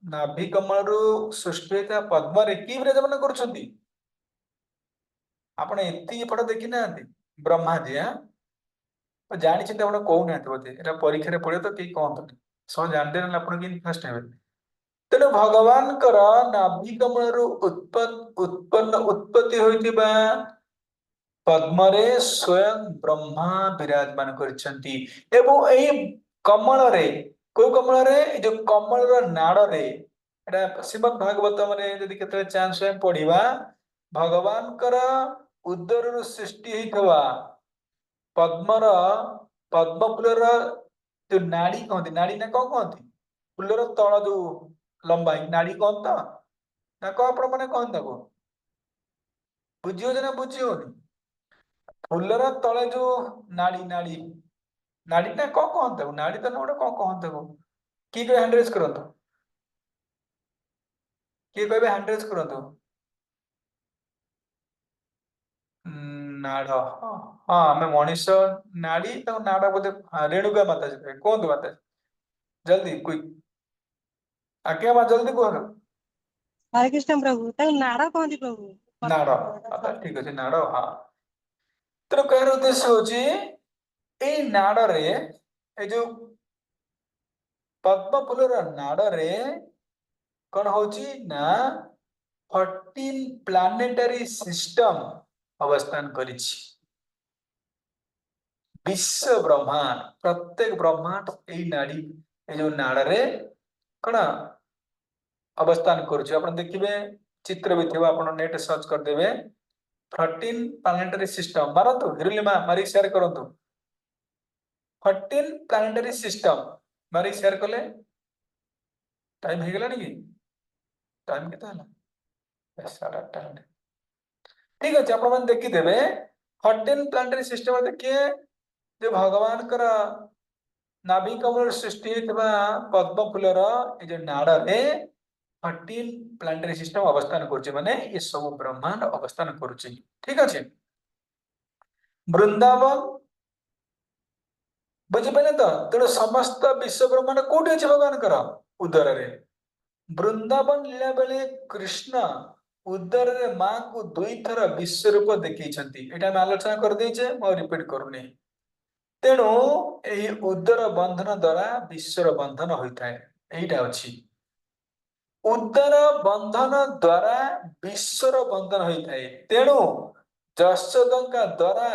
नाभि कमल रु सृष्टि होता पद्म रे की विराजमान करछन्ती आपण एति पट देखि ना ब्रह्मा जी जानी चिंता आपण कहू बोधे एटा परीक्षा रे पड़े तो केही कहतु सब जानते ना आपण कि फर्स्ट टाइम तेणु भगवान कर नाभि कमल रु उत्पन्न उत्पत्ति होइतिबा पद्मरे स्वयं ब्रह्मा विराजमान करछन्ती एवं एही कमल रे को कमल रे जो कमल रो नाड़ रे एटा श्रीमद् भागवत माने यदि केतले चांस है पढ़िबा भगवान कर उदर रु सृष्टि हेतवा पद्मर पद्म फूलर जो नाड़ी कहती नाड़ी ना कौन कहती फूलर तल जो लंबाई नाड़ी कौन तो ना कौन आपण मैंने कहन ताको बुझी हो ना बुझी होनी फूलर तले जो नाड़ी नाड़ी नाड़ी ना कौन कहन ताको नाड़ी तो ना कौन कहन ताको की कहे हैंड रेज करंतो की कहे हैंड रेज करंतो नाड़ हाँ आम मनीष नाड़ी नाड़ बोधे रेणुका माता जी कहतु माता जल्दी क्विक आज्ञा माँ जल्दी कह हरे कृष्ण प्रभु नाड़ कहती प्रभु नाड़ ठीक अच्छे नाड़ हाँ तेणु कह उद्देश्य हूँ नाड़ रे जो पद्म फूलर नाड़ रे कौन होची ना 14 प्लानेटरी सिस्टम अवस्थान करिछि विश्व ब्रह्मांड प्रत्येक ब्रह्मांड ए नाड़ी ए जो नाड़ रे कौन अवस्थान करुछि आपण देखिबे चित्र भी थिबा आपण नेट सर्च कर देबे 14 प्लानेटरी सिस्टम मारंतु हिरलिमा मारी शेयर करंतु 14 प्लानेटरी सिस्टम मारी शेयर कले टाइम हे गेला कि टाइम केता हला 8:30 ठीक अछि आपण मन देखि देबे 14 प्लानेटरी सिस्टम देखिए जो भगवान कर नाभि कमल सृष्टि हेतबा पद्म फूलर ए जो नाड़ रे 14 प्लानेटरी सिस्टम अवस्थान करुचे माने ये सब ब्रह्मांड अवस्थान करुचे ठीक अच्छे वृंदावन बुझिपारे तो तेणु समस्त विश्व ब्रह्मांड कोठी अच्छे भगवान कर उदर रे वृंदावन लीला बेले कृष्ण उदर रे मां को दुई थर विश्व रूप देखैछंती एटा हम आलोचना कर देछे म रिपीट करूनी तेणु एही उदर बंधन द्वारा विश्वर बंधन होइथाय एटा अछि उदर बंधन द्वारा विश्वर बंधन होता है तेणु जशोदंका द्वारा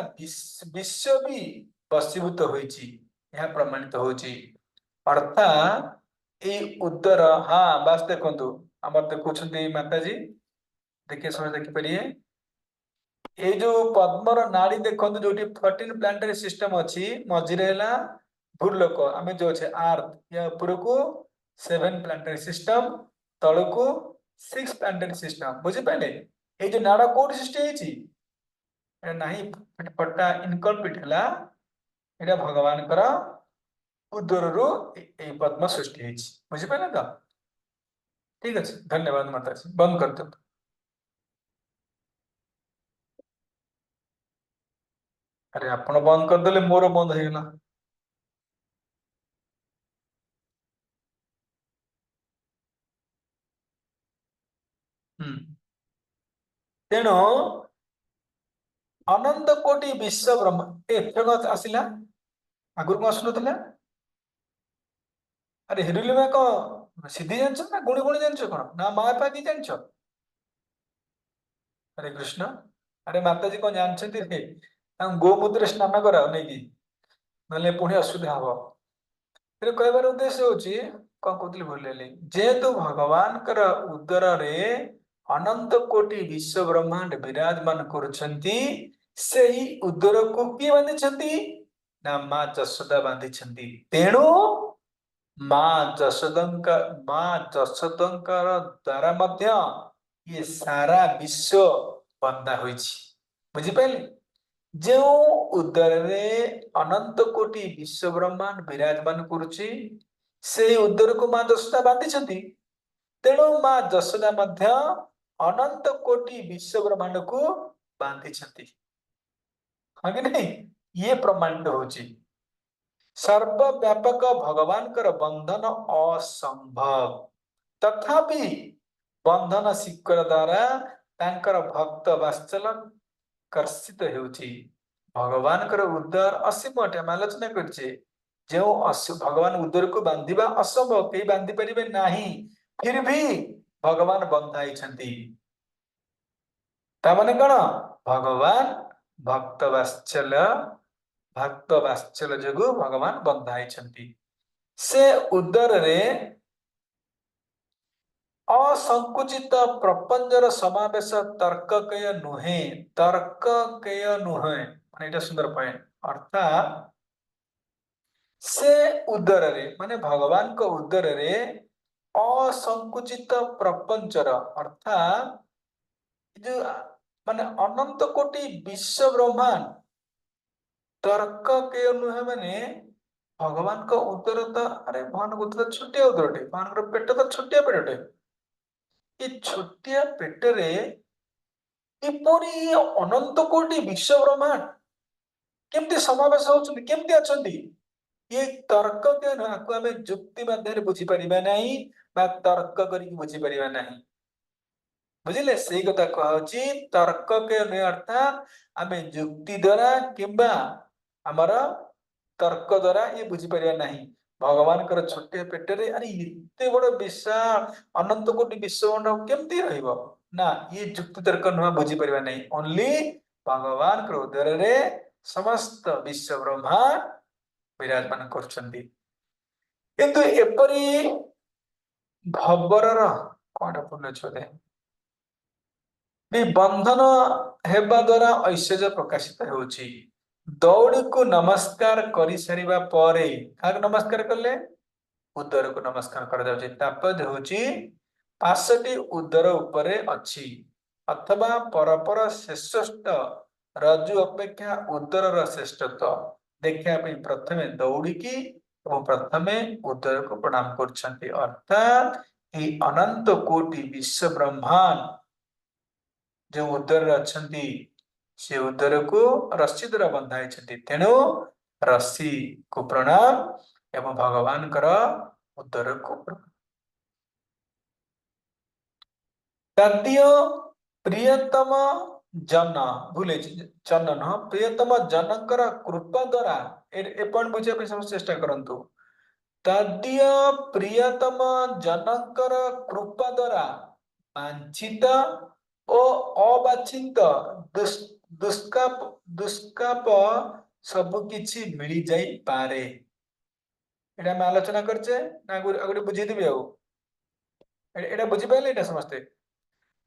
विश्व भी वशीभूत होइछि यह प्रमाणित होछि अर्थात ए उदर हाँ बास देखंतु हमर देखुछन्ती माताजी देखिए समय देखि परिए ए जो पद्मर नाड़ी देखंतु जोटी 14 प्लानेटरी सिस्टम अछि मझिरे हला भूलोक आमे जो छे अर्थ या ऊपर को 7 प्लानेटरी सिस्टम तळको 6 प्लानेटरी सिस्टम बुझि पाइले ए जो नाड़ा कोड सृष्टि हेछि ए नाही पट्टा इनकम्प्लीट हला एटा भगवान कर उदर रु ए पद्म सृष्टि हेछि बुझि पाइले त ठीक अछि धन्यवाद माताजी बंद कर दो अरे आपण बंद कर देले मोर बंद हे गेला तेणु अनंत कोटि विश्व ब्रह्म एथक आसिला आगुर को आसुनथिला अरे हिरुलिमा को सिद्धि जानछ ना गुणी गुणी जानछ कोन ना महापा की जानछ हरे कृष्ण अरे माताजी को जानछथि रे हम गोमूत्र स्नान करा नै कि नले पुणी असुविधा हबो तेरे कहबार उद्देश्य होची कोन कहतली भूलेली जेतु भगवान कर उदर रे अनंत कोटि विश्व ब्रह्मांड विराजमान करुछन्ति सेही उदर को की बांधिछन्ति ନା ମା ଯଶୋଦା ବାନ୍ଧିଛନ୍ତି। ତେଣୁ ମା ଯଶୋଦଙ୍କର ଦ୍ୱାରା ମଧ୍ୟ ଇଏ ସାରା ବିଶ୍ଵ ବନ୍ଧା ହୋଇଛି। ବୁଝିପାରିଲେ? ଯେଉଁ ଉଦରରେ ଅନନ୍ତ କୋଟି ବିଶ୍ଵ ବ୍ରହ୍ମାଣ୍ଡ ବିରାଜମାନ କରୁଛି, ସେଇ ଉଦରକୁ ମା ଯଶୋଦା ବାନ୍ଧିଛନ୍ତି। ତେଣୁ ମା ଯଶୋଦା ମଧ୍ୟ ଅନନ୍ତ କୋଟି ବିଶ୍ଵ ବ୍ରହ୍ମାଣ୍ଡକୁ ବାନ୍ଧିଛନ୍ତି। ହଁ କି ନାହିଁ? ଇଏ ପ୍ରମାଣିତ ହଉଛି ସର୍ବବ୍ୟାପକ ଭଗବାନଙ୍କର ବନ୍ଧନ ଅସମ୍ଭବ, ତଥାପି ବନ୍ଧନ ଶିକଳ ଦ୍ୱାରା ତାଙ୍କର ଭକ୍ତ ବାତ୍ସଲ୍ୟ କର୍ଷିତ ହେଉଛି। ଭଗବାନଙ୍କର ଉଦର ଅସୀମ ଅଟେ। ଆମେ ଆଲୋଚନା କରିଛେ ଯେଉଁ ଭଗବାନ ଉଦରକୁ ବାନ୍ଧିବା ଅସମ୍ଭବ, କେହି ବାନ୍ଧି ପାରିବେ ନାହିଁ, ଫିର ବି ଭଗବାନ ବନ୍ଧା ହେଇଛନ୍ତି। ତାମାନେ କଣ? ଭଗବାନ ଭକ୍ତ ବାତ୍ସଲ୍ୟ ଯୋଗୁ ଭଗବାନ ବନ୍ଧା ହେଇଛନ୍ତି। ସେ ଉଦରରେ ଅସଙ୍କୁଚିତ ପ୍ରପଞ୍ଚର ସମାବେଶ ତର୍କକେୟ ନୁହେଁ। ତର୍କକେୟ ନୁହେଁ ମାନେ ଏଇଟା ସୁନ୍ଦର ପଏଣ୍ଟ। ଅର୍ଥାତ ସେ ଉଦରରେ ମାନେ ଭଗବାନଙ୍କ ଉଦରରେ ଅସଙ୍କୁଚିତ ପ୍ରପଞ୍ଚର ଅର୍ଥାତ ଯୋଉ ମାନେ ଅନନ୍ତ କୋଟି ବିଶ୍ଵ ବ୍ରହ୍ମାଣ୍ଡ ତର୍କକେୟ ନୁହେଁ ମାନେ ଭଗବାନଙ୍କ ଉଦର ତ ଭଗବାନଙ୍କ ଉଦର ଛୋଟିଆ ଉଦରଟେ, ଭଗବାନଙ୍କର ପେଟ ତ ଛୋଟିଆ ପେଟଟେ। ଏ ଛୋଟିଆ ପେଟରେ ଏପରି ଅନନ୍ତ କୋଟି ବିଶ୍ଵ ବ୍ରହ୍ମାଣ୍ଡ କେମିତି ସମାବେଶ ହଉଛନ୍ତି, କେମିତି ଅଛନ୍ତି? ଇଏ ତର୍କ ନୁହେଁ। ଆକୁ ଆମେ ଯୁକ୍ତି ମାଧ୍ୟମରେ ବୁଝିପାରିବା ନାହିଁ ବା ତର୍କ କରିକି ବୁଝିପାରିବା ନାହିଁ। ବୁଝିଲେ? ସେଇ କଥା କୁହାହଉଛି ତର୍କ ନୁହେଁ। ଅର୍ଥାତ ଆମେ ଯୁକ୍ତି ଦ୍ଵାରା କିମ୍ବା ଆମର ତର୍କ ଦ୍ଵାରା ଇଏ ବୁଝିପାରିବା ନାହିଁ। ଭଗବାନଙ୍କର ଛୋଟିଆ ପେଟରେ ଏତେ ବଡ ବିଶାଳ ଅନନ୍ତ କୋଟି ବିଶ୍ଵ କେମିତି ରହିବ? ନା, ଇଏ ଯୁକ୍ତି ତର୍କ ନୁହେଁ, ବୁଝିପାରିବା ନାହିଁ। ଓନ୍ଲି ଭଗବାନଙ୍କର ଉଦରରେ ସମସ୍ତ ବିଶ୍ଵ ବ୍ରହ୍ମାଣ୍ଡ ବିରାଜମାନ କରୁଛନ୍ତି। କିନ୍ତୁ ଏପରି ଭବରର କଣଟା ପୂର୍ଣ୍ଣ ଛୋଦେ ବନ୍ଧନ ହେବା ଦ୍ୱାରା ଐଶ୍ୱର୍ଯ୍ୟ ପ୍ରକାଶିତ ହେଉଛି। ଦୌଡିକୁ ନମସ୍କାର କରିସାରିବା ପରେ କାହାକୁ ନମସ୍କାର କଲେ? ଉଦରକୁ ନମସ୍କାର କରାଯାଉଛି। ତାପଦ ହେଉଛି 5ଟି ଉଦର ଉପରେ ଅଛି ଅଥବା ପରପର ଶ୍ରେଷ୍ଠ ରଜ୍ଜୁ ଅପେକ୍ଷା ଉଦରର ଶ୍ରେଷ୍ଠତ୍ୱ ଦେଖିବା ପାଇଁ ପ୍ରଥମେ ଦୌଡିକି ଏବଂ ପ୍ରଥମେ ଉଦରକୁ ପ୍ରଣାମ କରୁଛନ୍ତି। ଅର୍ଥାତ ଏହି ଅନନ୍ତ କୋଟି ବିଶ୍ଵ ବ୍ରହ୍ମାଣ୍ଡ ଯେଉଁ ଉଦରରେ ଅଛନ୍ତି, ସେ ଉଦରକୁ ରଶ୍ମି ଦ୍ୱାରା ବନ୍ଧା ହେଇଛନ୍ତି। ତେଣୁ ରଶ୍ମିକୁ ପ୍ରଣାମ ଏବଂ ଭଗବାନଙ୍କର ଉଦରକୁ ପ୍ରଣାମ। ତଦୀୟ ପ୍ରିୟତମ ଜନ ଭୁଲେ ଚନ୍ଦନ ପ୍ରିୟତମ ଜନଙ୍କର କୃପା ଦ୍ୱାରା ଏ ପଏଣ୍ଟ ବୁଝିବା ପାଇଁ ସବୁ ଚେଷ୍ଟା କରନ୍ତୁ। ତଦୀୟ ପ୍ରିୟତମ ଜନଙ୍କର କୃପା ଦ୍ୱାରା ବାଞ୍ଛିତ ଓ ଅବାଞ୍ଛିତ ଦୁଷ୍କାପ ସବୁ କିଛି ମିଳି ଯାଇପାରେ। ଏଇଟା ଆମେ ଆଲୋଚନା କରିଛେ ନା ଗୋଟେ ବୁଝେଇଦେବି? ଆଉ ଏଇଟା ବୁଝିପାରିଲେ? ଏଇଟା ସମସ୍ତେ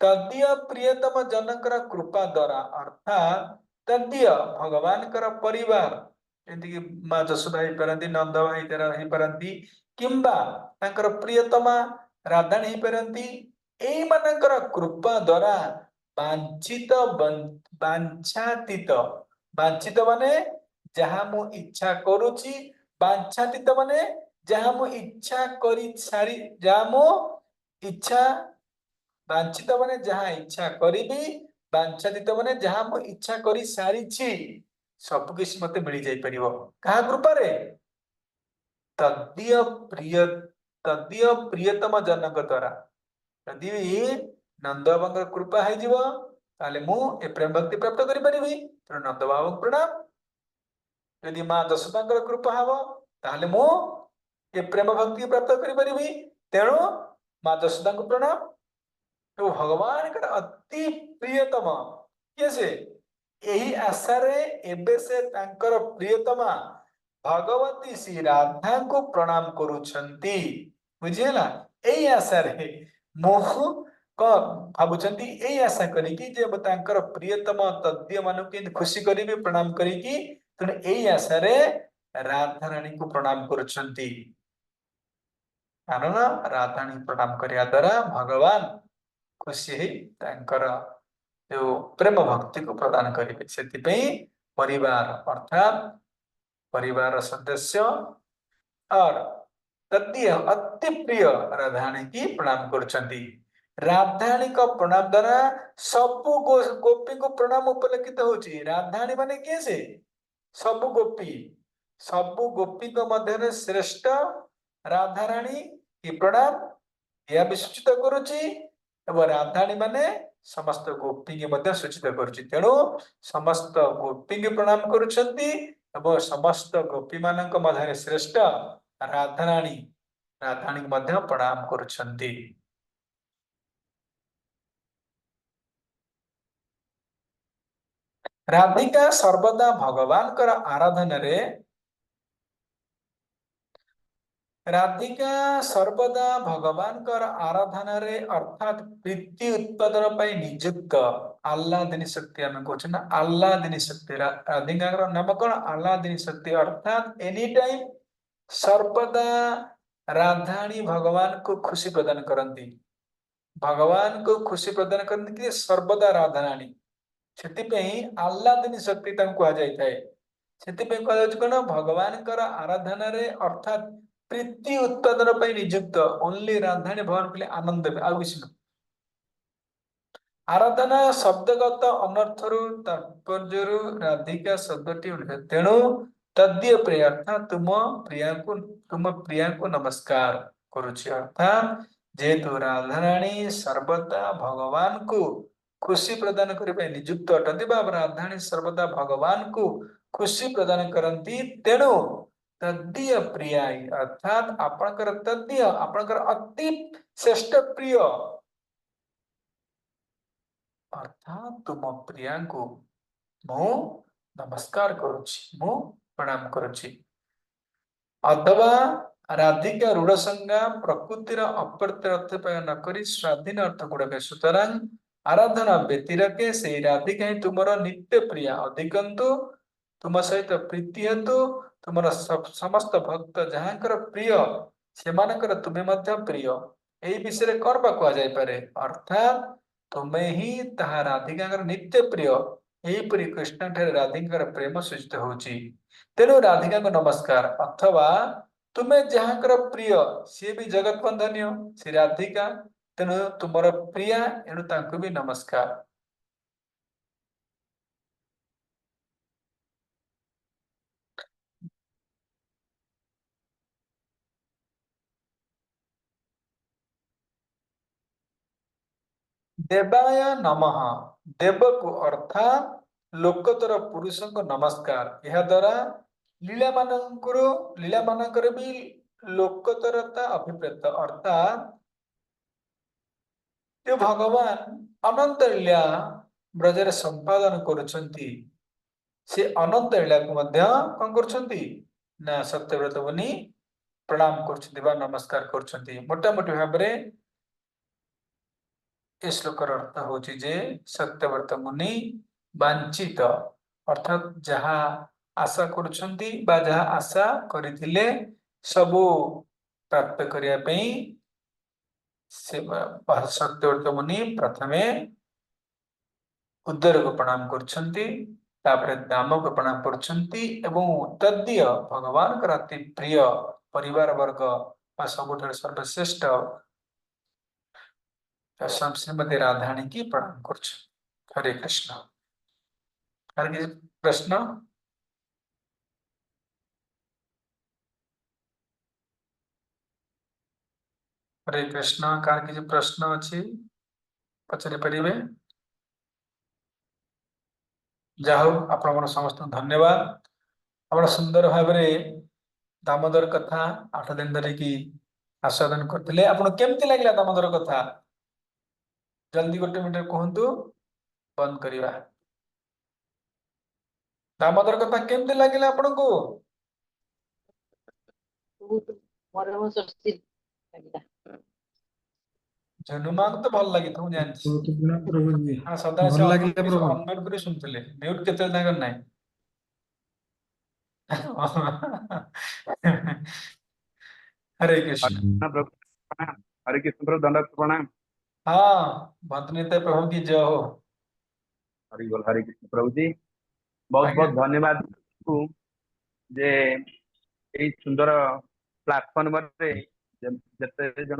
ତଦୀୟ ପ୍ରିୟତମ ଜନଙ୍କର କୃପା ଦ୍ୱାରା ଅର୍ଥାତ ତଦୀୟ ଭଗବାନଙ୍କର ପରିବାର, ଯେମିତିକି ମା ଯଶୋଦା ହେଇପାରନ୍ତି, ନନ୍ଦ ହେଇପାରନ୍ତି କିମ୍ବା ତାଙ୍କର ପ୍ରିୟତମା ରାଧାଣୀ ହେଇପାରନ୍ତି। ଏଇମାନଙ୍କର କୃପା ଦ୍ୱାରା ବାଞ୍ଛିତ ମାନେ ଯାହା ମୁଁ ଇଚ୍ଛା କରୁଛି, ବାଞ୍ଛାତୀତ ମାନେ ଯାହା ମୁଁ ଇଚ୍ଛା କରି ସାରି ବାଞ୍ଛିତ ମାନେ ଯାହା ଇଚ୍ଛା କରିବି, ବାଞ୍ଛାତୀତ ମାନେ ଯାହା ମୁଁ ଇଚ୍ଛା କରି ସାରିଛି, ସବୁ କିଛି ମତେ ମିଳି ଯାଇପାରିବ। କାହା କୃପାରେ? ତଦୀୟ ପ୍ରିୟତମ ଜନକ ଦ୍ୱାରା। ଯଦି ନନ୍ଦ ବାବାଙ୍କର କୃପା ହେଇଯିବ ତାହେଲେ ମୁଁ ଏ ପ୍ରେମ ଭକ୍ତି ପ୍ରାପ୍ତ କରିପାରିବି। ତେଣୁ ନନ୍ଦ ବାବାଙ୍କୁ ପ୍ରଣାମ। ଯଦି ମା ଯଶୋଦାଙ୍କର କୃପା ହବ ତାହେଲେ ମୁଁ ଏ ପ୍ରେମ ଭକ୍ତି ପ୍ରାପ୍ତ କରିପାରିବି। ତେଣୁ ମା ଯଶୋଦାଙ୍କୁ ପ୍ରଣାମ। तो भगवान अति प्रियतम किए से यही आशारे एबे से तांकर प्रियतमा भगवती श्री राधा को प्रणाम करुछंती। बुझिला? एई आशारे मोहु क भाबुछंती, एई आशा करिकी जे तांकर प्रियतम तद्य मानु के खुशी करिबे, प्रणाम करिकी ତେଣୁ ଏଇ ଆଶାରେ ରାଧାରାଣୀଙ୍କୁ ପ୍ରଣାମ କରୁଛନ୍ତି। କାରଣ ରାଧାରାଣୀ ପ୍ରଣାମ କରିବା ଦ୍ୱାରା ଭଗବାନ ଖୁସି ହେଇ ତାଙ୍କର ଯୋଉ ପ୍ରେମ ଭକ୍ତିକୁ ପ୍ରଦାନ କରିବେ। ସେଥିପାଇଁ ପରିବାର ଅର୍ଥାତ୍ परिवार सदस्य और तदीय अति प्रिय राधाराणी की प्रणाम करुछंती। राधाराणी को प्रणाम द्वारा सबु गोपी को प्रणाम उपलक्षित होची। राधाराणी माने किए से सबु गोपी को मध्य श्रेष्ठ राधाराणी की प्रणाम यह भी सूचित करुची एवं राधाराणी माने समस्त गोपी के मध्य सूचित करुची। तेणु समस्त गोपी के प्रणाम करुछंती एवं समस्त गोपी मानक मध्य श्रेष्ठ राधाराणी को मध्य प्रणाम करुछंती। राधिका सर्वदा भगवान कर आराधना रे अर्थात प्रीति उत्पादन पाई नियुक्त आह्लादिनी शक्ति आम कहते ना आह्लादिनी शक्ति। राधिका नाम कौन आह्लादिनी शक्ति अर्थात एनी टाइम सर्वदा राधाराणी भगवान को खुशी प्रदान करती। भगवान को खुशी प्रदान करती कि सर्वदा राधाराणी आह्लादिनी शक्ति कौन भगवान आराधना रे अर्थात प्रीति उत्पादन पर नियुक्त ओनली राधाराणी भगवान के लिए आनंद आराधना शब्दगत अनर्थरु तात्पर्यरु राधिका शब्दटी उठे। तेणु तद्य प्रिय अर्थात तुम प्रिया को नमस्कार करुछि। अर्थात जेतु राधाराणी सर्वदा भगवान को खुशी प्रदान करने नियुक्त अटंती बा राधाराणी सर्वदा भगवान को खुशी प्रदान करती। तेणु तद्य प्रिय अर्थात आपणकर तद्य आपणकर अति श्रेष्ठ प्रिय अर्थात तुम प्रिया को मु नमस्कार करुछि मु प्रणाम करुछि। अथवा राधिका रूढ़ संज्ञा प्रकृतिर अप्रत्य अर्थ न करी स्वाधीन अर्थ गुड़ाक सुतरां आराधना व्यतिरके से राधिका ही तुमर नित्य प्रिया अधिकंतु तुम सहित प्रीति हेतु तुम समस्त भक्त जहाँकर प्रिय से तुम्हें मध्य प्रिय यही विषय कौन बा कह जाय पारे। अर्थात तुम्हें ही ताहा राधिका नित्य प्रिय यहीपरि कृष्ण ठारे राधिका प्रेम सूचित होची। तेणु राधिका को नमस्कार अथवा तुम्हें जहाँकर प्रिय सी भी जगत बंधनीय श्री राधिका तेणु तुमर प्रिया एणु तांको भी नमस्कार। देवाय नमः देव को अर्थात लोकतर पुरुष को नमस्कार। यह द्वारा लीला मानकर भी लोकतरता अभिप्रेत अर्थात जो भगवान अनंत लीला ब्रजरे संपादन करुछंती से अनंत लीला को मध्य कौन करुछंती ना सत्यव्रत मुनि प्रणाम करुछंती बा नमस्कार करुछंती। मोटा मोटी भाव रे ए श्लोकर अर्थ होची जे सत्यव्रत मुनि वांछित अर्थात जहा आशा करुछंती बा जहा आशा करिथिले सबु प्राप्त करिया पई से सत्यव्रत मुनि प्रथमे उद्दर को प्रणाम करुछंती तापरे दाम को प्रणाम करुछंती एवं तद्य भगवान का अति प्रिय परिवार वर्ग बा सबुठारे सर्वश्रेष्ठ श्रीमती राधाराणी की प्रणाम करुछ। हरे कृष्ण। हर किसी प्रश्न हरे कृष्ण कार किसी प्रश्न अच्छी पचारि परिबे जाओ आपण समस्त धन्यवाद आपण सुंदर भाव दामोदर कथा 8 दिन धरिकी आस्वादन करते आपण केमती लागला दामोदर कथा जल्दी गोटे मिनट कहतु बंद करवा। दामोदर कथा केमती लगिला आपण को जनुमान तो भल लगी था जानछि। प्रभु जी हां सदा से भल लागिला प्रभु अनम्यूट करी सुनथले म्यूट केते ना कर नाही। हरे कृष्ण। प्रभु प्रणाम। हरे कृष्ण प्रभु, दंडवत प्रणाम। हाँ, भक्तिनीत प्रभु की जय हो। हरि बोल। हरे कृष्ण प्रभु जी, बहुत आज्ञा। बहुत धन्यवाद आपको जे एई सुंदर प्लाटफॉर्म रे जते जन